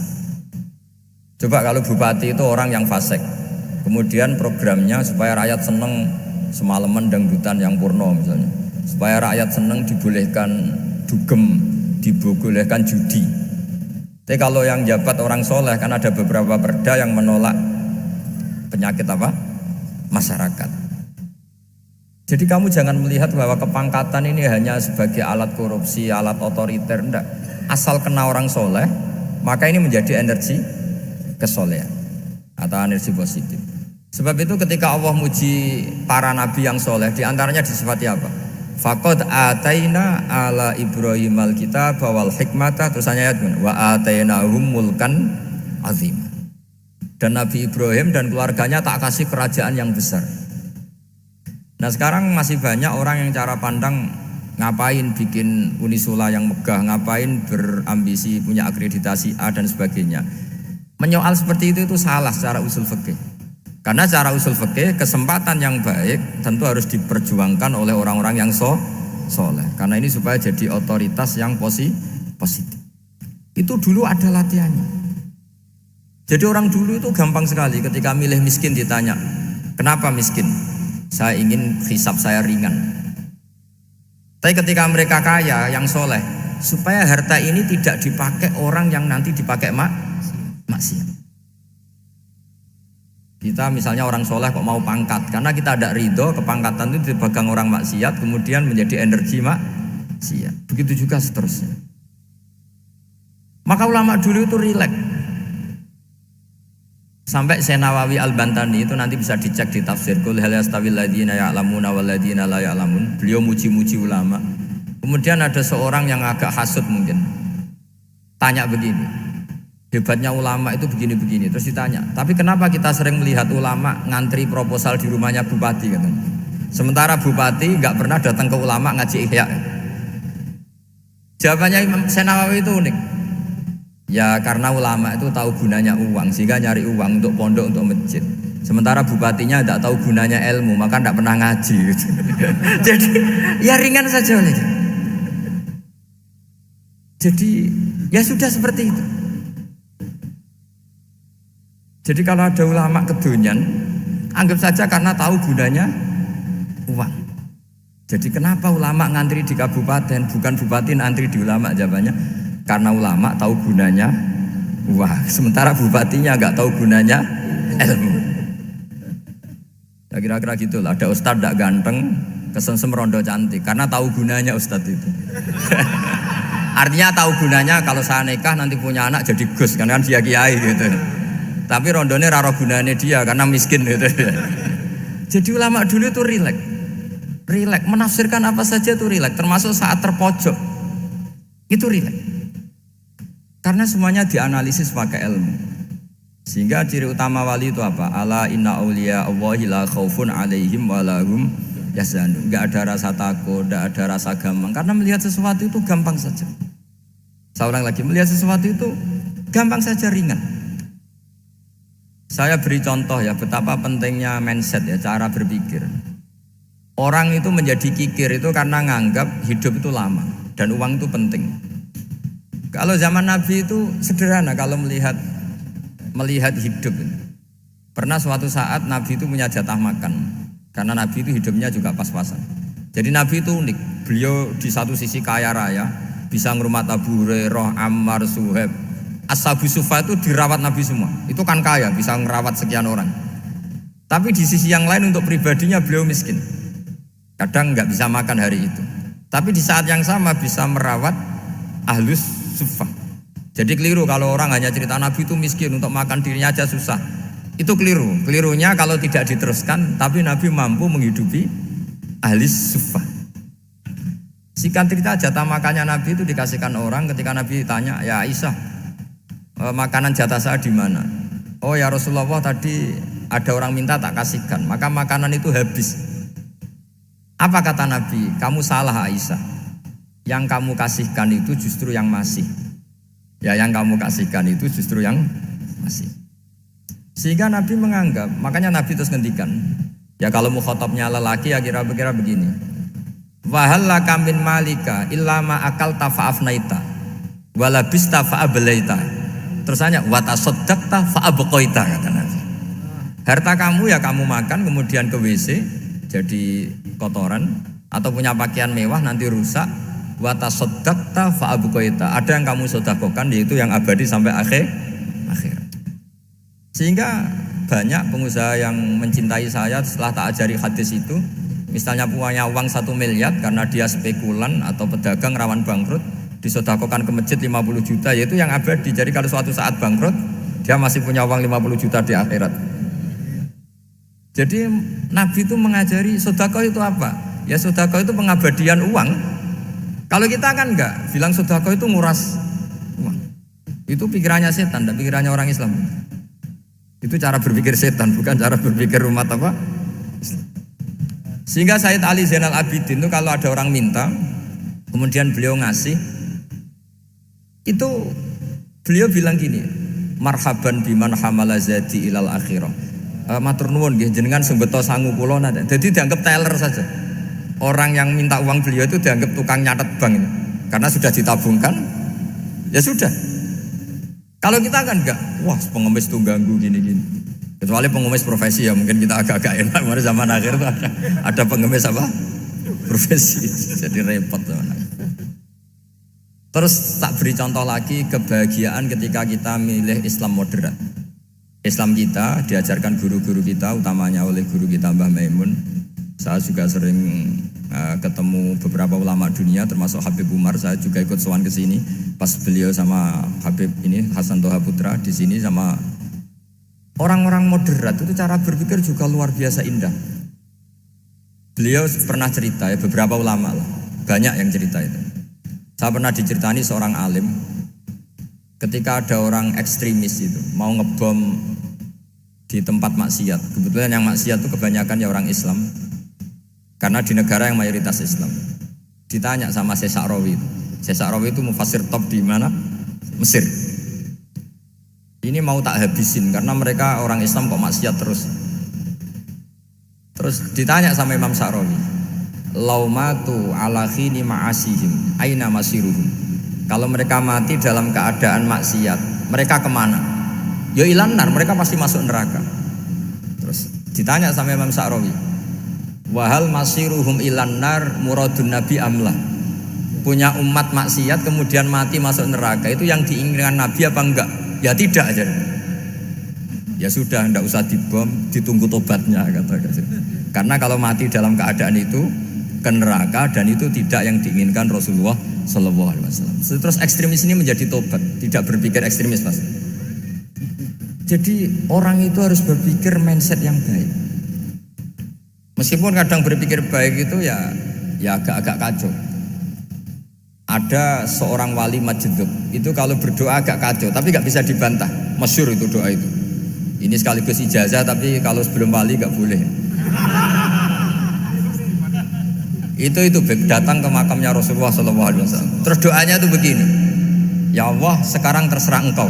Coba kalau bupati itu orang yang fasik. Kemudian programnya supaya rakyat seneng semalaman dangdutan yang purno misalnya. Supaya rakyat seneng dibolehkan dugem, dibolehkan judi. Tapi kalau yang jabat orang soleh kan ada beberapa perda yang menolak penyakit apa? Masyarakat. Jadi kamu jangan melihat bahwa kepangkatan ini hanya sebagai alat korupsi, alat otoriter, enggak. Asal kena orang soleh, maka ini menjadi energi kesolehan atau energi positif. Sebab itu ketika Allah muji para nabi yang soleh, diantaranya disifati apa? Faqad ataina ala Ibrahim al-kitab wal hikmata, terusannya ayat wa atainahum mulkan azim. Dan Nabi Ibrahim dan keluarganya tak kasih kerajaan yang besar. Nah sekarang masih banyak orang yang cara pandang ngapain bikin unisula yang megah, ngapain berambisi punya akreditasi A dan sebagainya. Menyoal seperti itu salah secara usul fikih. Karena secara usul fikih kesempatan yang baik tentu harus diperjuangkan oleh orang-orang yang soleh. Karena ini supaya jadi otoritas yang positif. Itu dulu ada latihannya. Jadi orang dulu itu gampang sekali ketika milih miskin ditanya, kenapa miskin? Saya ingin hisab saya ringan. Tapi ketika mereka kaya yang soleh, supaya harta ini tidak dipakai orang yang nanti dipakai maksiat. Kita misalnya orang soleh kok mau pangkat, karena kita ada ridho kepangkatan itu dipegang orang maksiat, kemudian menjadi energi maksiat. Begitu juga seterusnya. Maka ulama dulu itu rileks. Sampai Syekh Nawawi Al-Bantani itu nanti bisa dicek di tafsir Qul hal yastawil ladzina ya'lamuna wal ladzina la ya'lamun. Beliau muji-muji ulama. Kemudian ada seorang yang agak hasud mungkin. Tanya begini, hebatnya ulama itu begini-begini. Terus ditanya, tapi kenapa kita sering melihat ulama ngantri proposal di rumahnya bupati katanya. Sementara bupati nggak pernah datang ke ulama ngaji ihya. Jawabannya Imam Syekh Nawawi itu unik. Ya karena ulama itu tahu gunanya uang, sehingga nyari uang untuk pondok, untuk masjid. Sementara bupatinya tidak tahu gunanya ilmu, maka tidak pernah ngaji gitu. Jadi ya ringan saja oleh dia. Jadi ya sudah seperti itu. Jadi kalau ada ulama kedonyan, anggap saja karena tahu gunanya uang. Jadi kenapa ulama ngantri di kabupaten, bukan bupati ngantri di ulama? Jawabannya karena ulama tahu gunanya sementara bupatinya nggak tahu gunanya ilmu. Ya kira-kira gitulah. Ada ustadz tidak ganteng, kesensem rondo cantik, karena tahu gunanya ustadz itu. Artinya tahu gunanya kalau saya nikah nanti punya anak jadi gus, karena kan dia kiai gitu. Tapi rondone raro gunanya dia karena miskin gitu. Jadi ulama dulu itu rileks, menafsirkan apa saja itu rileks, termasuk saat terpojok itu rileks. Karena semuanya dianalisis pakai ilmu. Sehingga ciri utama wali itu apa? Ala inna awliya Allahi la khaufun alaihim wa lahum yahzanun. Enggak ada rasa takut, enggak ada rasa gampang. Karena melihat sesuatu itu gampang saja. Saya ulang lagi, melihat sesuatu itu gampang saja, ringan. Saya beri contoh ya betapa pentingnya mindset ya, cara berpikir. Orang itu menjadi kikir itu karena nganggap hidup itu lama dan uang itu penting. Kalau zaman Nabi itu sederhana kalau melihat hidup. Pernah suatu saat Nabi itu punya jatah makan, karena Nabi itu hidupnya juga pas-pasan. Jadi Nabi itu unik. Beliau di satu sisi kaya raya, bisa ngurmat Abu Hurairah, Ammar, Suhaib. Ashabu Sufa itu dirawat Nabi semua. Itu kan kaya, bisa ngerawat sekian orang. Tapi di sisi yang lain untuk pribadinya beliau miskin. Kadang nggak bisa makan hari itu. Tapi di saat yang sama bisa merawat Ahlus Sufa. Jadi keliru kalau orang hanya cerita Nabi itu miskin, untuk makan dirinya aja susah. Itu keliru. Kelirunya kalau tidak diteruskan, tapi Nabi mampu menghidupi ahli sufa. Singkat cerita, jatah makannya Nabi itu dikasihkan orang. Ketika Nabi tanya, ya Aisyah, makanan jatah saya di mana? Oh ya Rasulullah, tadi ada orang minta tak kasihkan, maka makanan itu habis. Apa kata Nabi? Kamu salah Aisyah. Yang kamu kasihkan itu justru yang masih. Ya yang kamu kasihkan itu justru yang masih. Sehingga Nabi menganggap, makanya Nabi terus ngendikan, ya kalau mukhatabnya lelaki ya kira-kira begini. Wa hal laka min malika illa ma akalta fa afnaita wa labista fa ablaita. Terus tanya wa tasaddaqta fa abqaita, kata Nabi. Harta kamu ya kamu makan kemudian ke WC jadi kotoran, atau punya pakaian mewah nanti rusak. Wa tasaddaqta fa abqaita. Ada yang kamu sedekahkan yaitu yang abadi sampai akhir. Sehingga banyak pengusaha yang mencintai saya setelah tak ajari hadis itu. Misalnya punya uang 1 miliar karena dia spekulan atau pedagang rawan bangkrut, disedekahkan ke masjid 50 juta, yaitu yang abadi. Jadi kalau suatu saat bangkrut, dia masih punya uang 50 juta di akhirat. Jadi Nabi itu mengajari sedekah itu apa? Ya sedekah itu pengabadian uang. Kalau kita kan enggak, bilang sedekah itu nguras uang. Itu pikirannya setan, dan pikirannya orang Islam. Itu cara berpikir setan, bukan cara berpikir umat apa? Sehingga Sayyid Ali Zainal Abidin itu kalau ada orang minta, kemudian beliau ngasih, itu beliau bilang gini, marhaban biman hamala zati ilal akhirah. Matur nuwun nggih jenengan sing beto sangu kula nate. Jadi dianggap teller saja. Orang yang minta uang beliau itu dianggap tukang nyatet bank, karena sudah ditabungkan, ya sudah. Kalau kita kan enggak, wah pengemis tuh ganggu gini-gini. Kecuali pengemis profesi ya mungkin kita agak-agak enak. Mari zaman akhir tuh ada pengemis apa? Profesi, jadi repot. Terus tak beri contoh lagi kebahagiaan ketika kita milih Islam moderat. Islam kita diajarkan guru-guru kita, utamanya oleh guru kita Mbah Maimun. Saya juga sering ketemu beberapa ulama dunia, termasuk Habib Umar. Saya juga ikut sowan ke sini pas beliau sama Habib ini Hasan Toha Putra di sini sama orang-orang moderat. Itu cara berpikir juga luar biasa indah. Beliau pernah cerita ya, beberapa ulama lah, banyak yang cerita itu. Saya pernah diceritani seorang alim, ketika ada orang ekstremis itu mau ngebom di tempat maksiat. Kebetulan yang maksiat itu kebanyakan ya orang Islam, karena di negara yang mayoritas Islam. Ditanya sama Syekh Sa'rawi. Syekh Sa'rawi itu mufassir top di mana? Mesir. Ini mau tak habisin karena mereka orang Islam kok maksiat terus. Terus ditanya sama Imam Sa'rawi, laumatu ala khini ma'asihim aina masiruhum. Kalau mereka mati dalam keadaan maksiat, mereka kemana? Ya ilanar, mereka pasti masuk neraka. Terus ditanya sama Imam Sa'rawi, Wahal masiruhum ilan nar muradun nabi amlah. Punya umat maksiat kemudian mati masuk neraka, itu yang diinginkan Nabi apa enggak? Ya tidak aja. Ya sudah, enggak usah dibom, ditunggu tobatnya kata. Karena kalau mati dalam keadaan itu ke neraka, dan itu tidak yang diinginkan Rasulullah Shallallahu Alaihi Wasallam. Terus ekstremis ini menjadi tobat, tidak berpikir ekstremis mas. Jadi orang itu harus berpikir mindset yang baik. Meskipun kadang berpikir baik itu ya agak-agak kacau. Ada seorang wali majdub itu kalau berdoa agak kacau, tapi nggak bisa dibantah. Masyhur itu doa itu. Ini sekaligus ijazah, tapi kalau sebelum wali nggak boleh. Itu datang ke makamnya Rasulullah SAW. Terus doanya itu begini, ya Allah sekarang terserah engkau.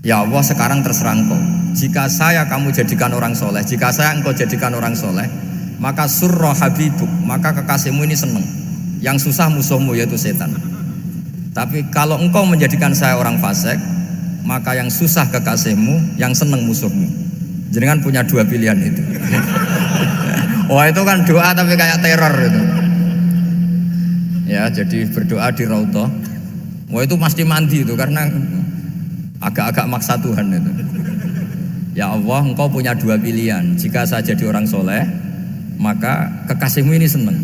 Ya Allah sekarang terserah engkau. Jika saya kamu jadikan orang soleh, jika saya engkau jadikan orang soleh, maka surra habibuk, maka kekasihmu ini senang. Yang susah musuhmu yaitu setan. Tapi kalau engkau menjadikan saya orang fasik, maka yang susah kekasihmu, yang senang musuhmu. Jangan punya dua pilihan itu. Wah itu kan doa tapi kayak teror itu. Ya jadi berdoa di Raudhah. Wah itu pasti mandi itu karena agak-agak maksa Tuhan itu. Ya Allah engkau punya dua pilihan. Jika saya jadi orang soleh, maka kekasihmu ini senang,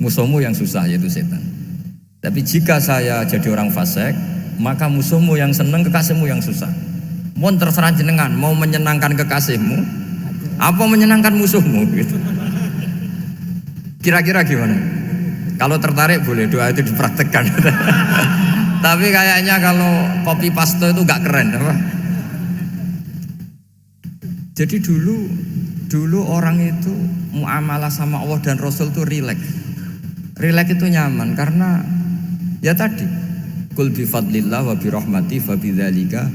musuhmu yang susah yaitu setan. Tapi jika saya jadi orang fasik, maka musuhmu yang senang, kekasihmu yang susah. Mohon terserah jenengan, mau menyenangkan kekasihmu apa menyenangkan musuhmu gitu. Kira-kira gimana? Kalau tertarik boleh doa itu dipraktekkan. Tapi kayaknya kalau copy paste itu gak keren apa? Jadi dulu orang itu muamalah sama Allah dan Rasul itu rileks. Rileks itu nyaman karena ya tadi kul bi fadlillah wa bi rahmati fa bidzalika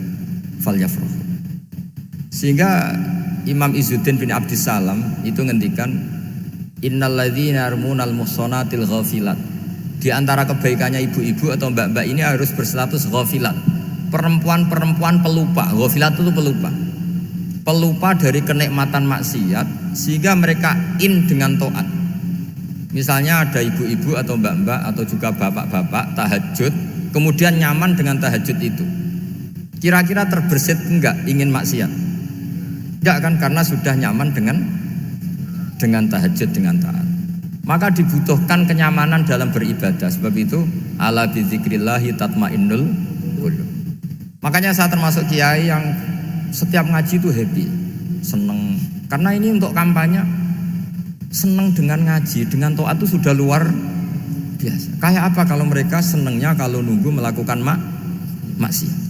falyafrahu. Sehingga Imam Izzuddin bin Abdissalam itu ngendikan innalladzina yarmunal muhsanatil ghafilat. Di antara kebaikannya ibu-ibu atau mbak-mbak ini harus berstatus ghafilat. Perempuan-perempuan pelupa. Ghafilat itu pelupa. Pelupa dari kenikmatan maksiat sehingga mereka in dengan taat. Misalnya ada ibu-ibu atau mbak-mbak atau juga bapak-bapak tahajud, kemudian nyaman dengan tahajud itu. Kira-kira terbersit enggak ingin maksiat? Enggak kan, karena sudah nyaman dengan tahajud, dengan taat. Maka dibutuhkan kenyamanan dalam beribadah. Sebab itu ala bizikrillahi tatmainnul qulub. Makanya saya termasuk kiai yang setiap ngaji itu happy, seneng. Karena ini untuk kampanye, seneng dengan ngaji, dengan taat itu sudah luar biasa. Kayak apa kalau mereka senengnya kalau nunggu melakukan maksiat.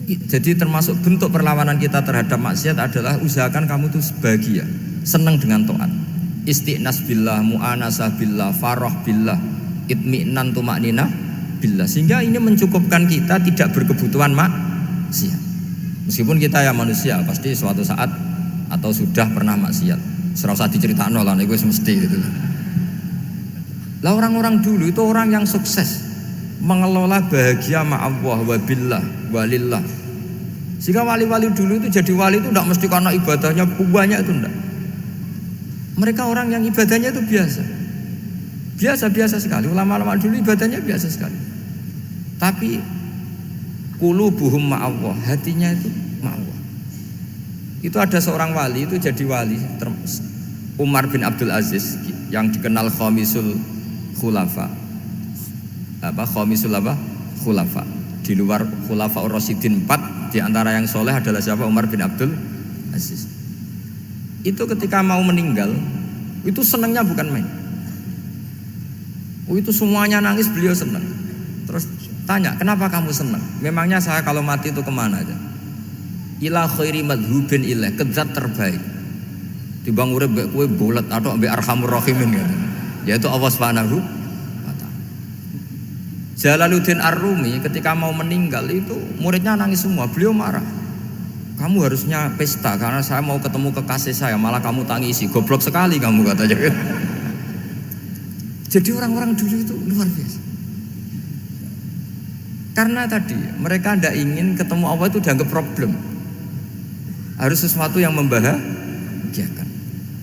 Jadi termasuk bentuk perlawanan kita terhadap maksiat adalah usahakan kamu tuh bahagia, seneng dengan taat. Istiqnas billah, mu'anasah billah, farah billah, itmi'nan tumakninah billah. Sehingga ini mencukupkan kita tidak berkebutuhan maksiat. Meskipun kita ya manusia, pasti suatu saat atau sudah pernah maksiat. Serasa diceritakan lah, itu mesti gitu. Lah orang-orang dulu itu orang yang sukses mengelola bahagia ma Allah wa billah wa lillah. Sehingga wali-wali dulu itu jadi wali itu tidak mesti karena ibadahnya banyak, itu enggak. Mereka orang yang ibadahnya itu biasa sekali. Ulama-ulama dulu ibadahnya biasa sekali. Tapi qulubuhum ma Allah, hatinya itu ma Allah. Itu ada seorang wali itu jadi wali, Umar bin Abdul Aziz yang dikenal khamisul khulafa. Khamisul khulafa. Di luar khulafa ar-rasyidin 4, di antara yang soleh adalah siapa? Umar bin Abdul Aziz. Itu ketika mau meninggal, itu senangnya bukan main. Itu semuanya nangis, beliau senang. Terus tanya, kenapa kamu senang? Memangnya saya kalau mati itu kemana aja? Ila khairi madhubin ilah, ke zat terbaik. Dibang urip mbek kowe bolet atau mbek arhamur rahimin gitu. Yaitu Allah Subhanahu wa taala. Jalaluddin Ar-Rumi ketika mau meninggal itu muridnya nangis semua, beliau marah. Kamu harusnya pesta karena saya mau ketemu kekasih saya, malah kamu tangisi. Goblok sekali kamu katanya. Jadi orang-orang dulu itu luar biasa. Karena tadi mereka tidak ingin ketemu Allah itu dianggap problem. Harus sesuatu yang membahagiakan.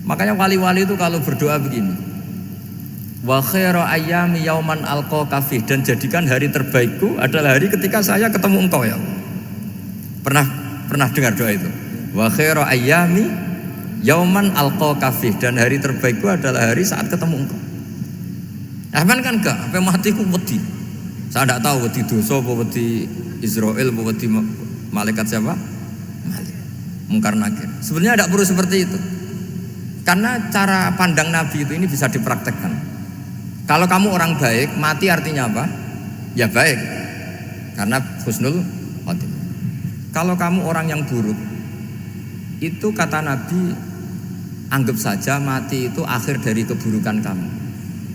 Makanya wali-wali itu kalau berdoa begini, wa khairu ayyami yauman alqa fih, dan jadikan hari terbaikku adalah hari ketika saya ketemu engkau ya Allah. Pernah dengar doa itu? Wa khairu ayyami yauman alqa fih, dan hari terbaikku adalah hari saat ketemu engkau. Aman kan enggak? Sampai mati ku wedi. Saya tidak tahu wedi dosa apa wedi Israel apa wedi malaikat siapa? Mungkar nakir. Sebenarnya tidak perlu seperti itu. Karena cara pandang Nabi itu ini bisa dipraktekkan. Kalau kamu orang baik, mati artinya apa? Ya baik. Karena husnul khotimah. Kalau kamu orang yang buruk, itu kata Nabi, anggap saja mati itu akhir dari keburukan kamu.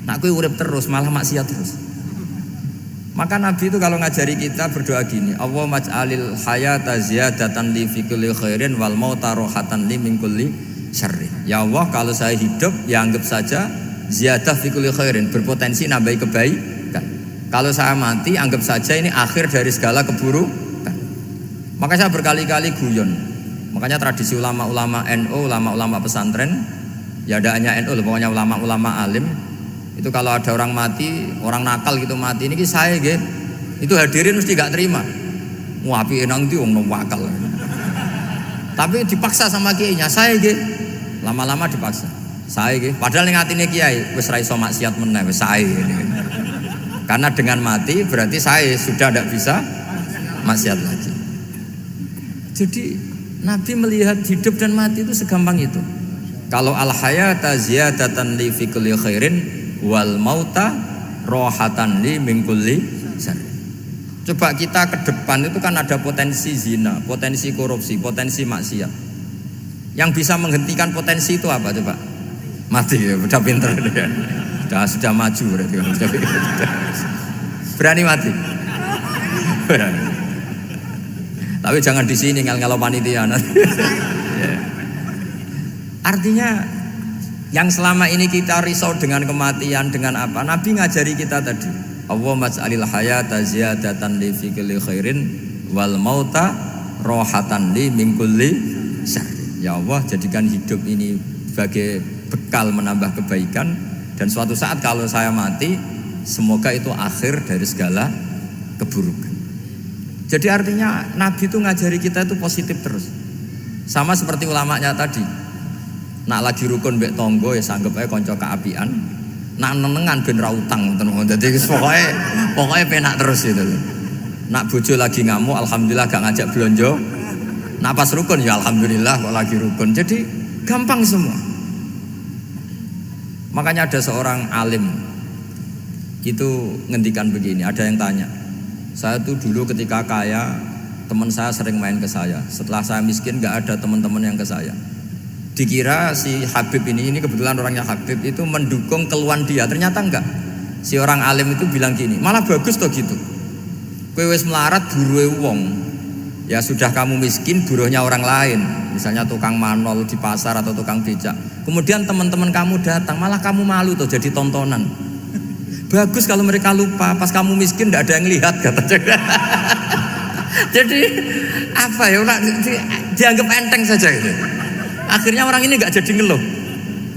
Nak kowe urip terus malah maksiat terus. Maka Nabi itu kalau ngajari kita berdoa gini, Allahumma ij'alil hayata ziyadatan li fi kulli khairin wal mauta rohatan li min kulli syarrin. Ya Allah, kalau saya hidup ya anggap saja ziyadah fi kulli khairin, berpotensi nambahi kebaikan. Kalau saya mati anggap saja ini akhir dari segala keburukan. Maka saya berkali-kali guyon. Makanya tradisi ulama-ulama NU, ulama-ulama pesantren, ya ada hanya NU, pokoknya ulama-ulama alim. Itu kalau ada orang mati, orang nakal gitu mati, ini saya gitu, itu hadirin mesti gak terima. Wapi enang itu orang wakal. Tapi dipaksa sama kiainya, saya gitu, lama-lama dipaksa. Saya gitu, padahal yang hatinya kiai, wis ra iso maksiat meneh, wis saya gitu. Karena dengan mati berarti saya sudah tidak bisa maksiat lagi. Jadi Nabi melihat hidup dan mati itu segampang itu. Kalau al hayata ziyadatan li fi kulli khairin wal mauta rohatan li min kulli syarr. Coba kita ke depan itu kan ada potensi zina, potensi korupsi, potensi maksiat. Yang bisa menghentikan potensi itu apa coba? Mati ya, udah pinter ya. Sudah maju berarti. Berani mati. Berani. Tapi jangan di sini ngel-ngelo panitia. Artinya yang selama ini kita risau dengan kematian, dengan apa? Nabi ngajari kita tadi. Allahumma ij'alil hayata ziyadatan li fi kulli khairin wal mauta rohatan li min kulli syarr. Ya Allah, jadikan hidup ini sebagai bekal menambah kebaikan, dan suatu saat kalau saya mati, semoga itu akhir dari segala keburukan. Jadi artinya Nabi itu ngajari kita itu positif terus. Sama seperti ulamanya tadi. Nak lagi rukun mbek tonggo ya sanggep ae kanca keapian. Nak nenengan ben ra utang ngoten. Dadi pokoke penak terus itu. Nak bojo lagi ngamuk alhamdulillah gak ngajak blonjo. Nak pas rukun ya alhamdulillah kok lagi rukun. Jadi gampang semua. Makanya ada seorang alim itu ngendikan begini, ada yang tanya. Saya tuh dulu ketika kaya, teman saya sering main ke saya. Setelah saya miskin gak ada teman-teman yang ke saya. Dikira si Habib ini kebetulan orangnya Habib itu mendukung keluhan dia, ternyata enggak. Si orang alim itu bilang gini, malah bagus toh gitu. Kowe wis melarat buruhe wong. Ya sudah kamu miskin buruhnya orang lain, misalnya tukang manol di pasar atau tukang becak. Kemudian teman-teman kamu datang, malah kamu malu tuh jadi tontonan. Bagus kalau mereka lupa pas kamu miskin enggak ada yang lihat katanya. Jadi apa ya, dianggap enteng saja gitu. Akhirnya orang ini nggak jadi ngeluh.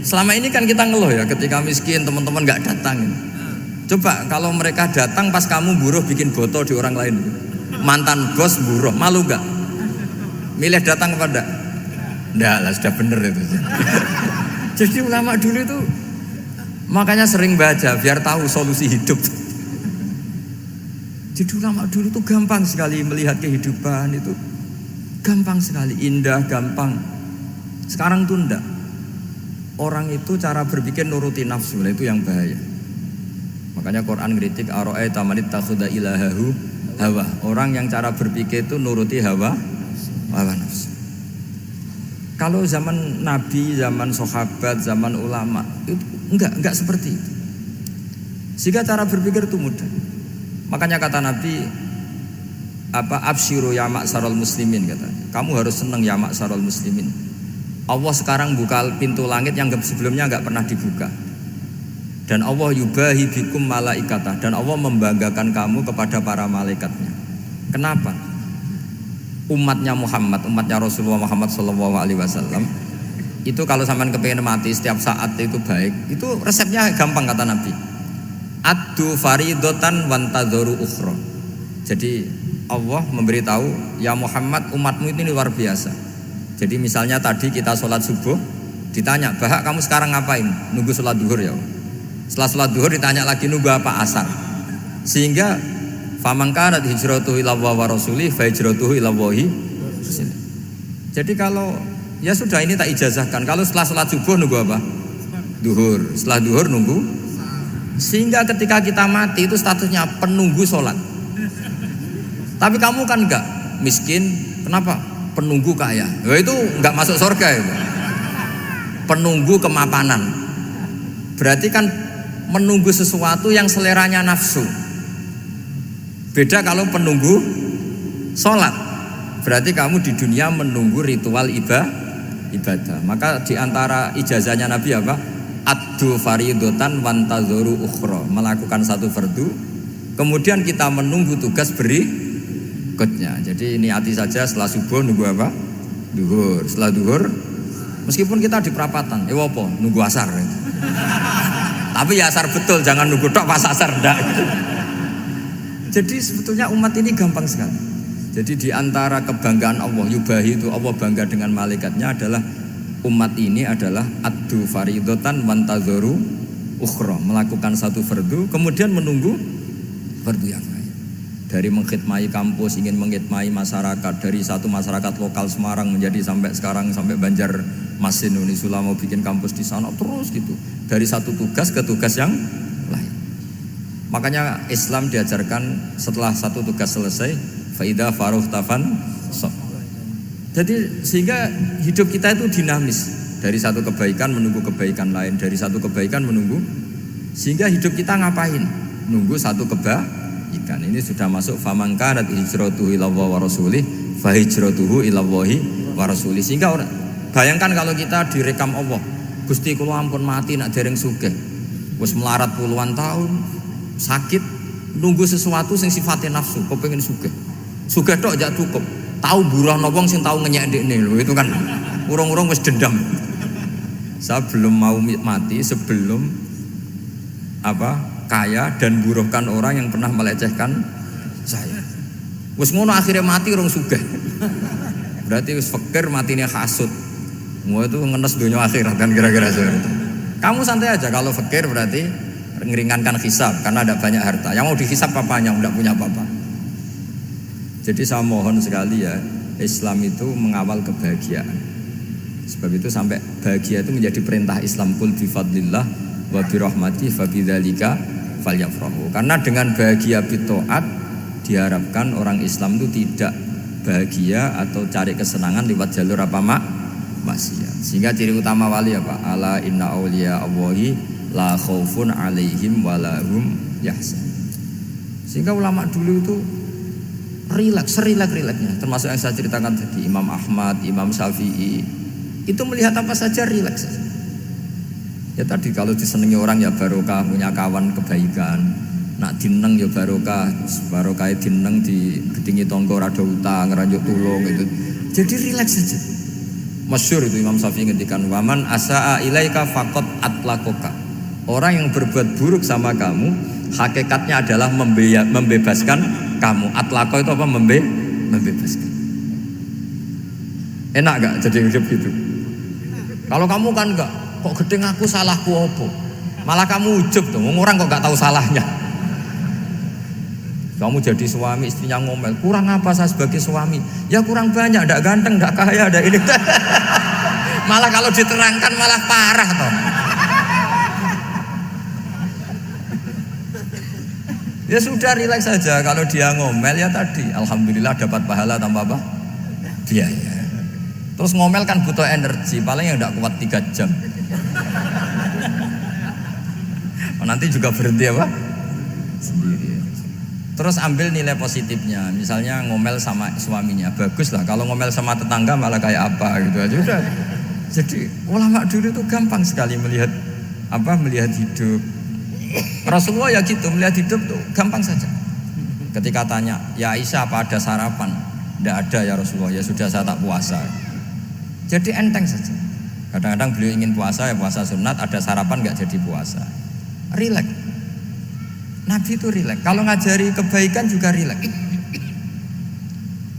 Selama ini kan kita ngeluh ya ketika miskin teman-teman nggak datang. Coba kalau mereka datang pas kamu buruh bikin foto di orang lain, mantan bos buruh, malu nggak? Milih datang kepada? Nggak lah, sudah bener itu. Jadi ulama dulu itu makanya sering baca biar tahu solusi hidup. Jadi ulama dulu itu gampang sekali melihat kehidupan itu, gampang sekali, indah, gampang. Sekarang tuh enggak. Orang itu cara berpikir nuruti nafsu, itu yang bahaya. Makanya Quran ngeritik ara'aita man ittakhadha ilahahu hawa. Orang yang cara berpikir itu nuruti hawa nafsu. Kalau zaman Nabi, zaman sahabat, zaman ulama itu enggak seperti itu. Sehingga cara berpikir itu mudah. Makanya kata Nabi absyiru ya ma'syaral muslimin, kata. Kamu harus senang ya ma'syaral muslimin. Allah sekarang buka pintu langit yang sebelumnya enggak pernah dibuka. Dan Allah yubahi bikum malaikatah, dan Allah membanggakan kamu kepada para malaikatnya. Kenapa? Umatnya Muhammad, umatnya Rasulullah Muhammad SAW Itu kalau sampean kepengen mati setiap saat itu baik. Itu resepnya gampang kata Nabi. Addu faridotan wantadzoru ukhra. Jadi Allah memberitahu, ya Muhammad, umatmu ini luar biasa. Jadi misalnya tadi kita sholat subuh, ditanya, Bahak kamu sekarang ngapain? Nunggu sholat duhur ya. Setelah sholat duhur ditanya lagi, nunggu apa? Asar. Sehingga faman kanat hijratuhu ila Allah wa rasulih fa hijratuhu ila Allah. Jadi kalau ya sudah ini tak ijazahkan. Kalau setelah sholat subuh nunggu apa? Duhur. Setelah duhur nunggu. Sehingga ketika kita mati itu statusnya penunggu sholat. Tapi kamu kan enggak miskin. Kenapa? Penunggu kaya. Ya itu enggak masuk surga itu. Penunggu kemapanan. Berarti kan menunggu sesuatu yang seleranya nafsu. Beda kalau penunggu sholat. Berarti kamu di dunia menunggu ritual ibadah. Maka diantara ijazahnya Nabi apa? Addu faridotan wantadzoru ukhra. Melakukan satu fardu, kemudian kita menunggu tugas berikutnya. Jadi niati saja setelah subuh nunggu apa? Duhur. Setelah duhur, meskipun kita di perapatan, apa? Nunggu asar. Tapi ya asar betul, jangan nunggu tok pas asar ndak. Jadi sebetulnya umat ini gampang sekali. Jadi di antara kebanggaan Allah, yubahi itu Allah bangga dengan malaikatnya adalah umat ini adalah addu faridotan wantadzoru ukhra, melakukan satu fardu kemudian menunggu fardu yang lain. Dari mengkhidmati kampus, ingin mengkhidmati masyarakat, dari satu masyarakat lokal Semarang menjadi sampai sekarang sampai Banjarmasin, Unisula mau bikin kampus di sana terus gitu. Dari satu tugas ke tugas yang lain. Makanya Islam diajarkan setelah satu tugas selesai, faida faruh tafan so. Jadi sehingga hidup kita itu dinamis. Dari satu kebaikan menunggu kebaikan lain, dari satu kebaikan menunggu. Sehingga hidup kita ngapain? Nunggu satu kebaikan. Ini sudah masuk faman kanat hijratuhu ila Allah wa rasulih fa hijratuhu ila Allah wa rasulih. Sehingga bayangkan kalau kita direkam Allah, Gusti kula ampun mati nak dereng sugih. Wis melarat puluhan tahun, sakit, nunggu sesuatu sing sifatnya nafsu, kepengin sugih. Sugih tok jak cukup. Tahu buruhno wong sing tahu ngenyek ndekne lho, itu kan urung-urung wis dendam. Saya belum mau mati sebelum kaya dan buruhkan orang yang pernah melecehkan saya. Wis ngono akhirnya mati urung sugih. Berarti wis fakir matine hasud. Mau itu ngenes dunia akhirat kan kira-kira seperti itu. Kamu santai aja kalau fakir berarti meringankan hisab karena ada banyak harta. Yang mau dihisab papanya enggak punya apa-apa. Jadi saya mohon sekali ya, Islam itu mengawal kebahagiaan. Sebab itu sampai bahagia itu menjadi perintah Islam, kul bi fadlillah wa bi rahmati fa bidzalika falyafrahu. Karena dengan bahagia bitaat diharapkan orang Islam itu tidak bahagia atau cari kesenangan lewat jalur apa maksiat. Sehingga ciri utama wali apa? Ala inna auliya Allahi la khaufun alaihim wa lahum yahzan. Sehingga ulama dulu itu rileks-rileksnya, termasuk yang saya ceritakan tadi, Imam Ahmad, Imam Syafi'i, itu melihat apa saja rileks. Ya tadi kalau disenangi orang ya barokah, punya kawan kebaikan, nak dineng ya barokah dineng di gedingi tonggo rada utang, ranjuk tulung itu. Jadi rileks saja. Masyhur itu Imam Syafi'i ngendikan, waman asaa ilaika faqat atlaqaka. Orang yang berbuat buruk sama kamu, hakikatnya adalah membebaskan kamu. Atlaqo itu apa? Membebaskan. Enak gak jadi hidup gitu? Kalau kamu kan enggak, kok gedeng aku salahku apa? Malah kamu ujub tuh, orang kok gak tahu salahnya. Kamu jadi suami, istrinya ngomel, kurang apa saya sebagai suami? Ya kurang banyak, enggak ganteng, enggak kaya, enggak ini. Malah kalau diterangkan malah parah toh. Ya sudah rileks saja. Kalau dia ngomel ya tadi, alhamdulillah dapat pahala tanpa apa? Biaya. Terus ngomel kan butuh energi, paling yang enggak kuat 3 jam. Nanti juga berhenti apa? Sendiri. Terus ambil nilai positifnya. Misalnya ngomel sama suaminya, bagus lah. Kalau ngomel sama tetangga malah kayak apa gitu aja udah. Jadi ulama dulu itu gampang sekali melihat hidup. Rasulullah ya gitu, melihat hidup tuh gampang saja. Ketika tanya, ya Aisyah apa ada sarapan? Tidak ada ya Rasulullah, ya sudah saya tak puasa. Jadi enteng saja. Kadang-kadang beliau ingin puasa ya puasa sunat, ada sarapan nggak jadi puasa. Rileks. Nabi itu rileks. Kalau ngajari kebaikan juga rileks.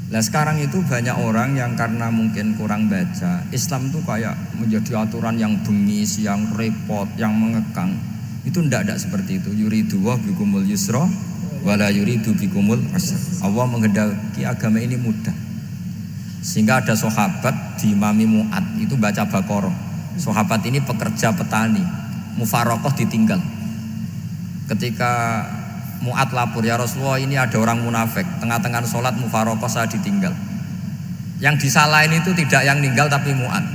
Nah sekarang itu banyak orang yang karena mungkin kurang baca, Islam itu kayak menjadi aturan yang bengis, yang repot, yang mengekang. Itu tidak seperti itu. Yuridu wa bikumul yusra wala yuridu bikumul usra. Allah menghendaki agama ini mudah. Sehingga ada sahabat di Imami Mu'ad itu baca Baqarah. Sahabat ini pekerja petani, mufarokoh ditinggal. Ketika Mu'ad lapor, ya Rasulullah ini ada orang munafik, tengah-tengah sholat mufarokoh saya ditinggal. Yang disalahin itu tidak yang ninggal tapi Mu'ad.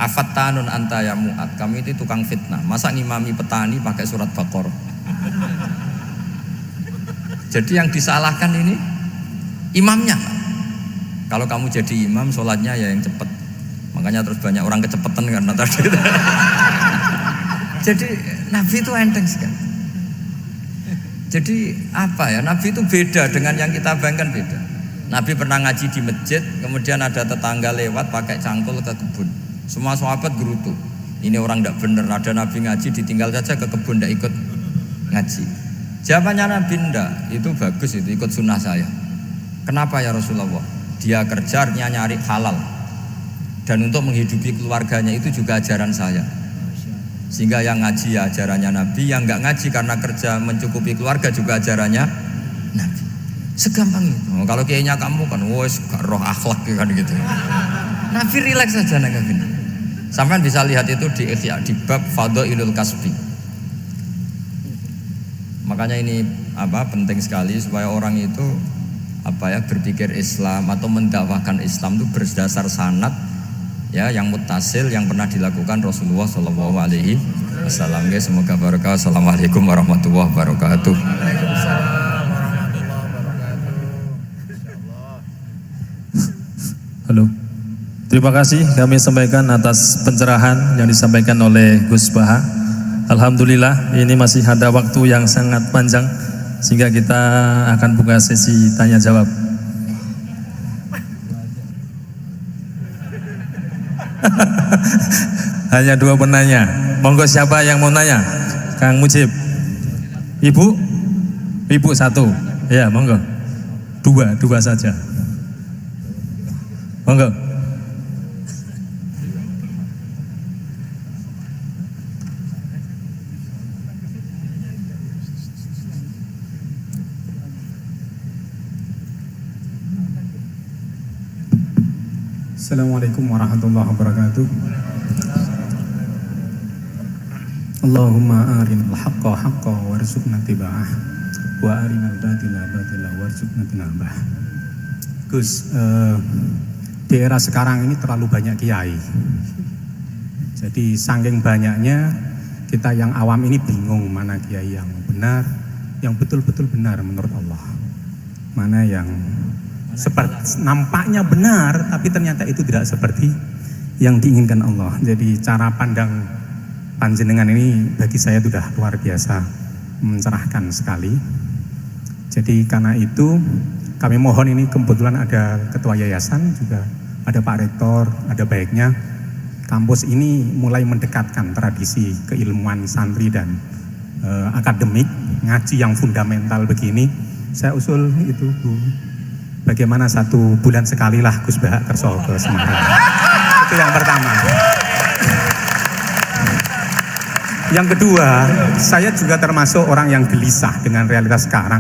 Afattanun anta ya Mu'ad, kami itu tukang fitnah. Masa ngimami petani pakai surat Baqarah? Jadi yang disalahkan ini imamnya. Kalau kamu jadi imam, sholatnya ya yang cepat. Makanya terus banyak orang kecepetan karena tadi. Jadi Nabi itu enteng sekali. Jadi apa ya? Nabi itu beda dengan yang kita bayangkan beda. Nabi pernah ngaji di masjid, kemudian ada tetangga lewat pakai cangkul ke kebun. Semua sahabat gerutu. Ini orang tidak benar. Ada Nabi ngaji ditinggal saja ke kebun, tidak ikut ngaji. Jawabannya Nabi tidak. Itu bagus, itu ikut sunnah saya. Kenapa ya Rasulullah? Dia kerjanya nyari halal dan untuk menghidupi keluarganya itu juga ajaran saya. Sehingga yang ngaji ya ajarannya Nabi, yang nggak ngaji karena kerja mencukupi keluarga juga ajarannya Nabi. Segampang itu. Kalau kayaknya kamu kan, wes gak roh akhlak kan gitu. Nabi rileks saja nanggapin. Sampai bisa lihat itu di Ikhya di bab Fadhailul Kasbi. Makanya ini penting sekali supaya orang itu berpikir Islam atau mendakwahkan Islam itu berdasar sanad ya yang muttasil yang pernah dilakukan Rasulullah Shallallahu Alaihi Wasallam. Semoga barokah. Assalamualaikum warahmatullahi wabarakatuh. Halo. Terima kasih kami sampaikan atas pencerahan yang disampaikan oleh Gus Baha. Alhamdulillah ini masih ada waktu yang sangat panjang sehingga kita akan buka sesi tanya jawab. Hanya 2 penanya. Monggo siapa yang mau nanya? Kang Mujib. Ibu? Ibu 1. Ya, monggo. 2 saja. Monggo. Assalamualaikum warahmatullahi wabarakatuh. Allahumma arinal haqqa haqqa warzuqna tiba'ah wa arinal batila batila warzuqna tinabah. Gus, di era sekarang ini terlalu banyak kiai. Jadi saking banyaknya kita yang awam ini bingung mana kiai yang benar, yang betul-betul benar menurut Allah. Mana yang seperti nampaknya benar tapi ternyata itu tidak seperti yang diinginkan Allah. Jadi cara pandang panjenengan ini bagi saya sudah luar biasa mencerahkan sekali. Jadi karena itu kami mohon, ini kebetulan ada ketua yayasan, juga ada Pak Rektor, ada baiknya kampus ini mulai mendekatkan tradisi keilmuan santri dan akademik, ngaji yang fundamental begini. Saya usul itu Bu, bagaimana 1 bulan sekali lah Gus Baha kerso ke Semarang. Itu yang pertama. Yang kedua, saya juga termasuk orang yang gelisah dengan realitas sekarang.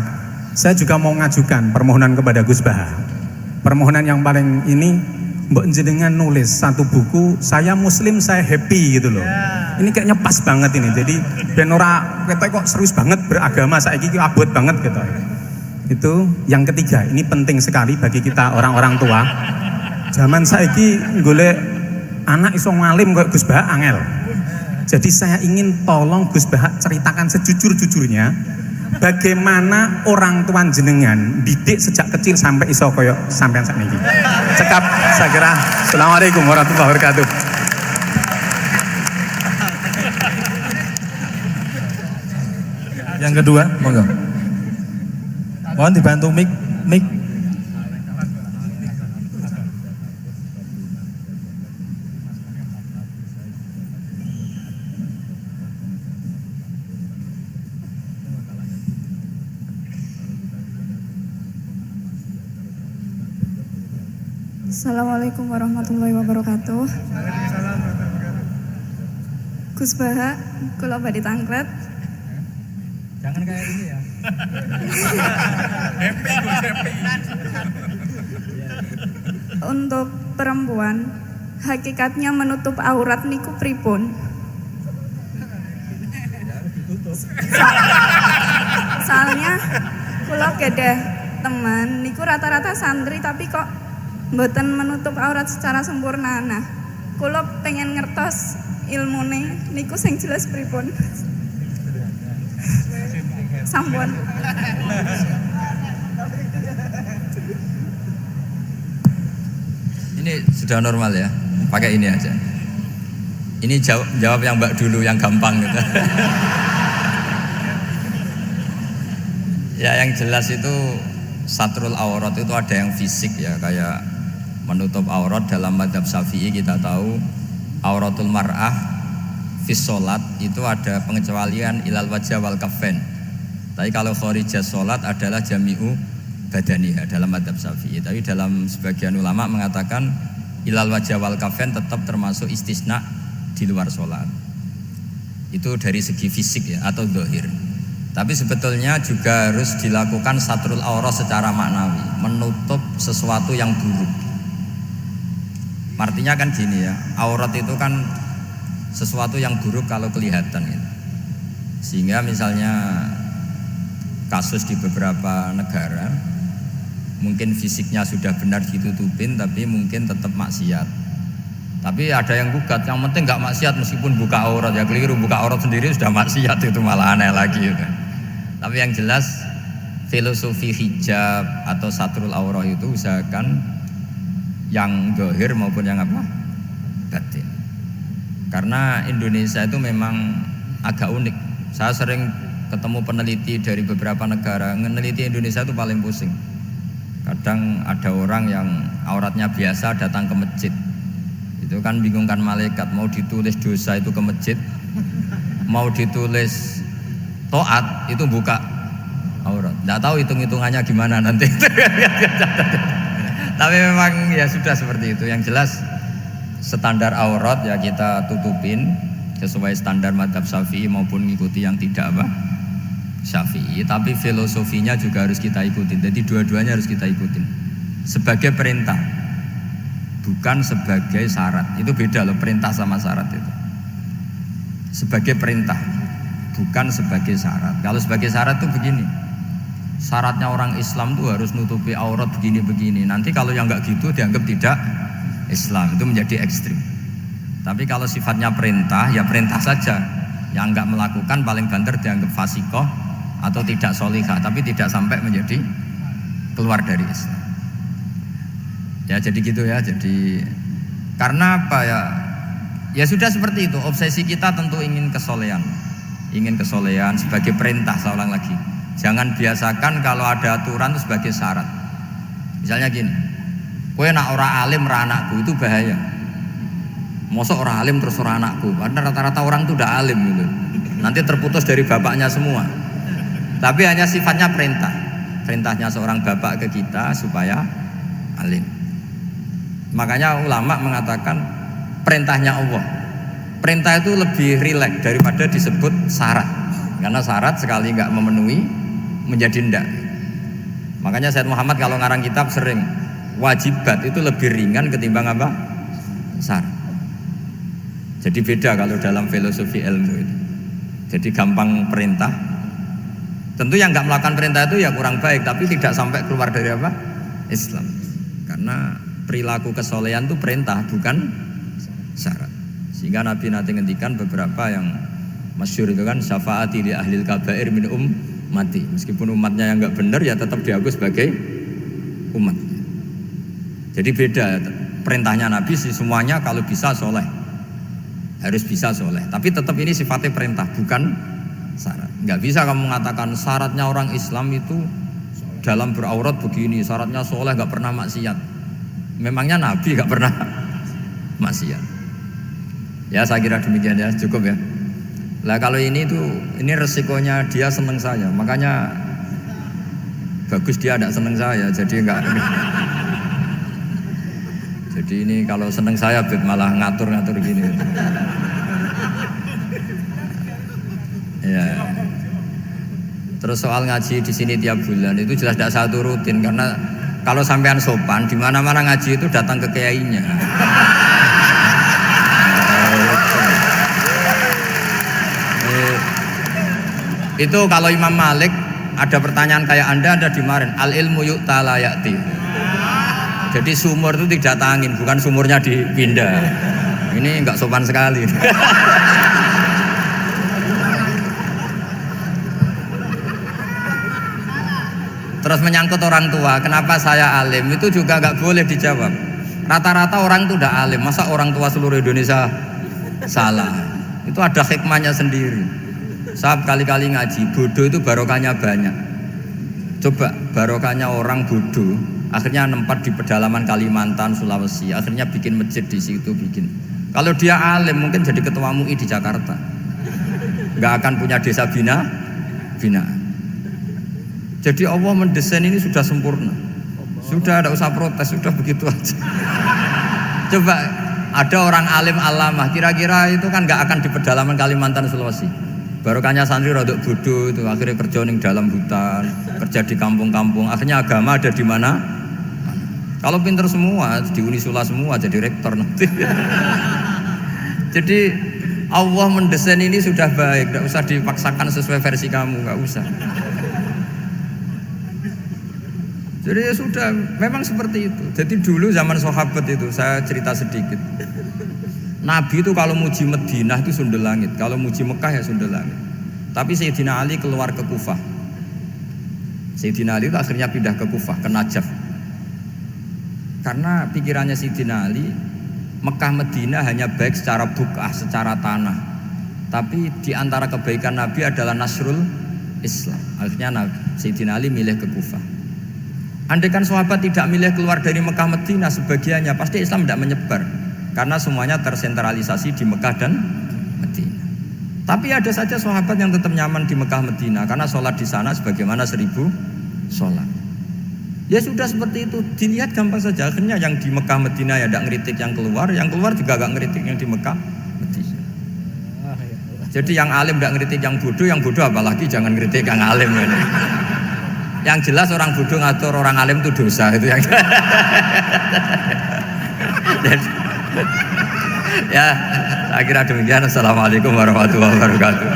Saya juga mau ngajukan permohonan kepada Gus Baha. Permohonan yang paling ini, mbok jenengan nulis 1 buku, saya Muslim saya happy gitu loh. Ini kayaknya pas banget ini. Jadi ben ora ketok kok serius banget beragama saiki abot banget gitu. Itu yang ketiga, ini penting sekali bagi kita orang-orang tua. Zaman saiki golek anak iso ngalim kayak Gus Baha angel. Jadi saya ingin tolong Gus Baha ceritakan sejujur-jujurnya bagaimana orang tua jenengan didik sejak kecil sampai iso koyo sampean sakniki. Cekap saya kira. Assalamualaikum warahmatullahi wabarakatuh. Yang kedua, monggo. Mohon dibantu mic. Assalamualaikum warahmatullahi wabarakatuh. Gus Baha, kula badhe tangklet. Jangan kayak ini ya. Untuk perempuan, hakikatnya menutup aurat niku pripun? Soalnya kula gadah teman niku rata-rata santri tapi kok mboten menutup aurat secara sempurna. Nah, kula pengen ngertos ilmune niku sing jelas pripun. Sampun. Ini sudah normal ya, pakai ini aja. Ini jawab yang Mbak dulu yang gampang gitu. Ya yang jelas itu satrul aurat itu ada yang fisik ya, kayak menutup aurat dalam mazhab Syafi'i kita tahu auratul mar'ah fis sholat itu ada pengecualian ilal wajah wal kaffain. Tapi kalau kharijah sholat adalah jami'u badaniha dalam mazhab Syafi'i. Tapi dalam sebagian ulama mengatakan ilal wajah wal kaffain tetap termasuk istisna di luar sholat. Itu dari segi fisik ya atau zahir. Tapi sebetulnya juga harus dilakukan satrul aurat secara maknawi, menutup sesuatu yang buruk. Artinya kan gini ya, aurat itu kan sesuatu yang buruk kalau kelihatan gitu. Sehingga misalnya kasus di beberapa negara mungkin fisiknya sudah benar ditutupin tapi mungkin tetap maksiat. Tapi ada yang gugat, yang penting nggak maksiat meskipun buka aurat, ya keliru, buka aurat sendiri sudah maksiat, itu malah aneh lagi gitu. Tapi yang jelas filosofi hijab atau satrul aurat itu usahakan yang zahir maupun yang apa? Batin. Karena Indonesia itu memang agak unik. Saya sering ketemu peneliti dari beberapa negara, meneliti Indonesia itu paling pusing. Kadang ada orang yang auratnya biasa datang ke masjid, itu kan bingungkan malaikat, mau ditulis dosa itu ke masjid, mau ditulis toat itu buka aurat. Nggak tahu hitung-hitungannya gimana nanti. Tapi memang ya sudah seperti itu. Yang jelas standar aurat ya kita tutupin sesuai standar mazhab Syafi'i maupun mengikuti yang tidak apa Syafi'i. Tapi filosofinya juga harus kita ikutin. Jadi dua-duanya harus kita ikutin sebagai perintah, bukan sebagai syarat. Itu beda loh, perintah sama syarat itu. Sebagai perintah, bukan sebagai syarat. Kalau sebagai syarat itu begini, syaratnya orang Islam tuh harus nutupi aurat begini-begini. Nanti kalau yang nggak gitu dianggap tidak Islam, itu menjadi ekstrim. Tapi kalau sifatnya perintah, ya perintah saja. Yang nggak melakukan paling banter dianggap fasikoh atau tidak solihah, tapi tidak sampai menjadi keluar dari Islam. Ya jadi gitu ya. Jadi karena apa ya? Ya sudah seperti itu. Obsesi kita tentu ingin kesolehan, sebagai perintah. Saya ulang lagi, jangan biasakan kalau ada aturan itu sebagai syarat. Misalnya gini, kowe nak ora alim ra anakku, itu bahaya. Mosok ora alim terus ora anakku, karena rata-rata orang itu udah alim gitu. Nanti terputus dari bapaknya semua. Tapi hanya sifatnya perintah. Perintahnya seorang bapak ke kita supaya alim. Makanya ulama mengatakan perintahnya Allah. Perintah itu lebih rileks daripada disebut syarat. Karena syarat sekali nggak memenuhi menjadi ndak. Makanya Sayyid Muhammad kalau ngarang kitab sering wajibat itu lebih ringan ketimbang apa? Syarat. Jadi beda kalau dalam filosofi ilmu itu. Jadi gampang perintah. Tentu yang nggak melakukan perintah itu ya kurang baik, tapi tidak sampai keluar dari apa? Islam. Karena perilaku kesolehan itu perintah, bukan syarat. Sehingga Nabi nanti ngendikan beberapa yang masyhur itu kan, syafaati li ahlil kabair min ummati. Meskipun umatnya yang nggak benar ya tetap dianggap sebagai umat. Jadi beda perintahnya Nabi sih, semuanya kalau bisa soleh, harus bisa soleh. Tapi tetap ini sifatnya perintah, bukan syarat. Nggak bisa kamu mengatakan syaratnya orang Islam itu dalam beraurat begini, syaratnya soleh nggak pernah maksiat. Memangnya Nabi nggak pernah maksiat? Ya saya kira demikian ya, cukup ya. Lah kalau ini resikonya dia seneng saya, makanya bagus dia tidak seneng saya, jadi enggak. Jadi ini kalau seneng saya Beb malah ngatur-ngatur gini. Ya. Terus soal ngaji di sini tiap bulan itu jelas tidak satu rutin karena kalau sampean sopan di mana-mana ngaji itu datang ke kiainya. Itu kalau Imam Malik ada pertanyaan kayak Anda dimarahin. Al ilmu yu'ta la ya'ti. Jadi sumur itu didatangin, bukan sumurnya dipindah. Ini enggak sopan sekali. Terus menyangkut orang tua, kenapa saya alim? Itu juga enggak boleh dijawab. Rata-rata orang itu udah alim, masa orang tua seluruh Indonesia salah? Itu ada hikmahnya sendiri. Saya kali-kali ngaji, bodoh itu barokahnya banyak. Coba barokahnya orang bodoh, akhirnya nempat di pedalaman Kalimantan, Sulawesi, akhirnya bikin masjid di situ bikin. Kalau dia alim mungkin jadi ketua MUI di Jakarta, nggak akan punya desa binaan. Jadi Allah mendesain ini sudah sempurna, sudah ada usah protes, sudah begitu aja. Coba ada orang alim alamah, kira-kira itu kan nggak akan di pedalaman Kalimantan, Sulawesi. Barokahnya santri rodok bodoh itu akhirnya kerja di dalam hutan, kerja di kampung-kampung. Akhirnya agama ada di mana? Kalau pinter semua di Unisula semua jadi rektor nanti. Jadi Allah mendesain ini sudah baik, tidak usah dipaksakan sesuai versi kamu, nggak usah. Jadi ya sudah, memang seperti itu. Jadi dulu zaman sahabat itu saya cerita sedikit. Nabi itu kalau muji Madinah itu sundel langit, kalau muji Mekah ya sundel langit. Tapi Sayyidina Ali keluar ke Kufah. Sayyidina Ali itu akhirnya pindah ke Kufah, ke Najaf. Karena pikirannya Sayyidina Ali, Mekah Madinah hanya baik secara bukah, secara tanah. Tapi di antara kebaikan Nabi adalah nasrul Islam. Akhirnya Sayyidina Ali milih ke Kufah. Andai kan sahabat tidak milih keluar dari Mekah Madinah sebagiannya, pasti Islam tidak menyebar. Karena semuanya tersentralisasi di Mekah dan Madinah. Tapi ada saja sahabat yang tetap nyaman di Mekah Madinah karena sholat di sana sebagaimana 1000 sholat. Ya sudah seperti itu, dilihat gampang saja. Akhirnya yang di Mekah Madinah ya tidak ngeritik yang keluar juga gak ngeritik yang di Mekah Madinah. Jadi yang alim tidak ngeritik yang bodoh apalagi jangan ngeritik yang alim. Yang jelas orang bodoh ngatur orang alim itu dosa itu yang. Ya, saya kira demikian. Assalamualaikum warahmatullahi wabarakatuh.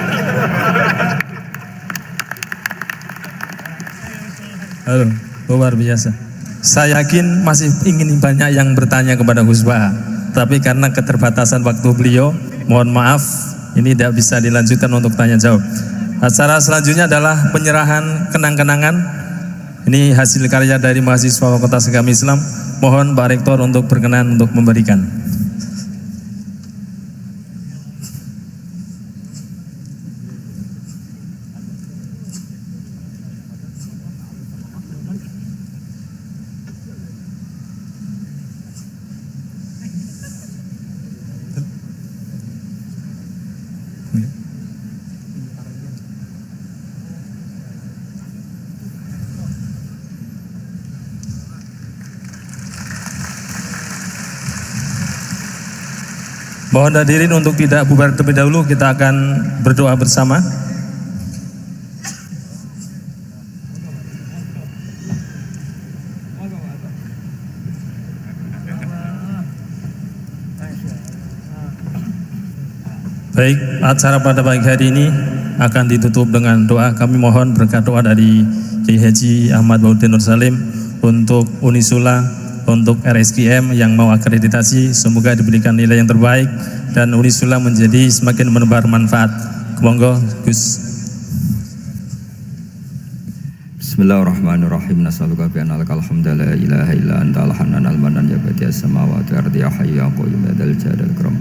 Halo, luar biasa. Saya yakin masih ingin banyak yang bertanya kepada Gus Baha, tapi karena keterbatasan waktu beliau, mohon maaf, ini tidak bisa dilanjutkan untuk tanya jawab. Acara selanjutnya adalah penyerahan kenang-kenangan. Ini hasil karya dari mahasiswa Fakultas Agama Islam. Mohon Pak Rektor untuk berkenan untuk memberikan. Mohon hadirin untuk tidak bubar terlebih dahulu, kita akan berdoa bersama. Baik, acara pada pagi hari ini akan ditutup dengan doa. Kami mohon berkat doa dari Kiai Haji Ahmad Baudin Nur Salim untuk Unisula, untuk RSKM yang mau akreditasi, semoga diberikan nilai yang terbaik dan Unisula menjadi semakin menebar manfaat. Monggo Gus. Bismillahirrahmanirrahim. Nas'aluka bi anna lakal hamda la ilaha illa anta al-hanan al-manan ya badi'as samawati wal ardi ya hayyu ya qayyum ya dzal jalali wal ikram.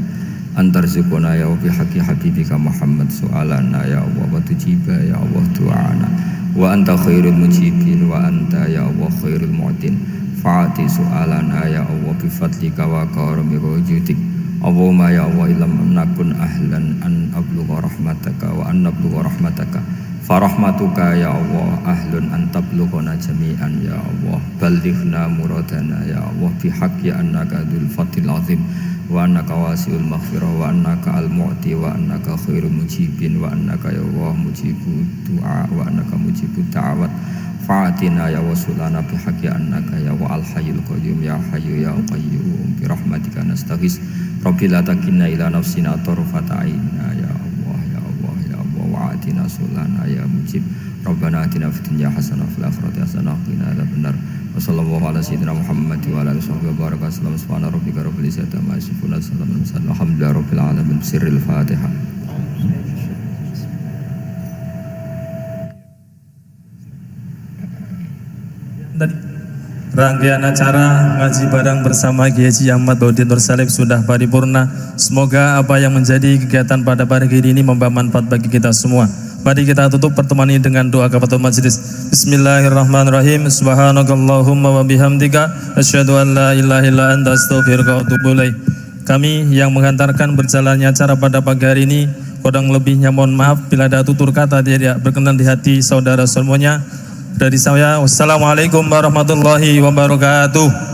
Antarzuquna ya bi haqqi habibika Muhammad su'alana ya Allah wa tujiba ya Allah du'ana wa anta khairul mujibin wa anta ya Allah khairul mu'tin. Fa'ati su'alana ya Allah bifadlika wa karami wujudika. Allahumma ya Allah ilam nakun ahlan an ablugha rahmataka wa an nablugha rahmataka Farahmatuka ya Allah ahlun antablughana jami'an ya Allah ballighna muradana ya Allah bihaqqi annaka dzul fadlil azim wa annaka wasiul maghfirah wa annaka al-mu'ti wa annaka khairul mujibin wa annaka ya Allah mujibud du'a wa annaka mujibud da'awat fa'atina ya wasulana bihaqqi annaka ya wa al-hayyul qayyum ya hayyu ya qayyum bi rahmatika nastaghis rabbil la takilna ila nafsina tarfata aina ya wa'atina sulana ya mujib Rabbana atina fid dunya hasanah fil akhirati hasanah wa qina adzabannar wa sallallahu ala sayyidina Muhammad wa ala alihi wa baraka sallam subhana rabbika rabbil izzati amma yasifun wa salamun alal mursalin alhamdulillahi rabbil alamin sirril fatihah. Rangkaian acara ngaji bareng bersama Kiai Haji Ahmad Baudin Nur Salim sudah paripurna. Semoga apa yang menjadi kegiatan pada pagi ini membawa manfaat bagi kita semua. Mari kita tutup pertemuan ini dengan doa kafaratul majelis. Bismillahirrahmanirrahim. Subhanakallahumma wa bihamdika asyhadu an la ilaha illa anta astaghfiruka wa atubu ilaik. Kami yang mengantarkan berjalannya acara pada pagi hari ini, kurang lebihnya mohon maaf bila ada tutur kata tidak berkenan di hati saudara semuanya. Dari saya, wassalamualaikum warahmatullahi wabarakatuh.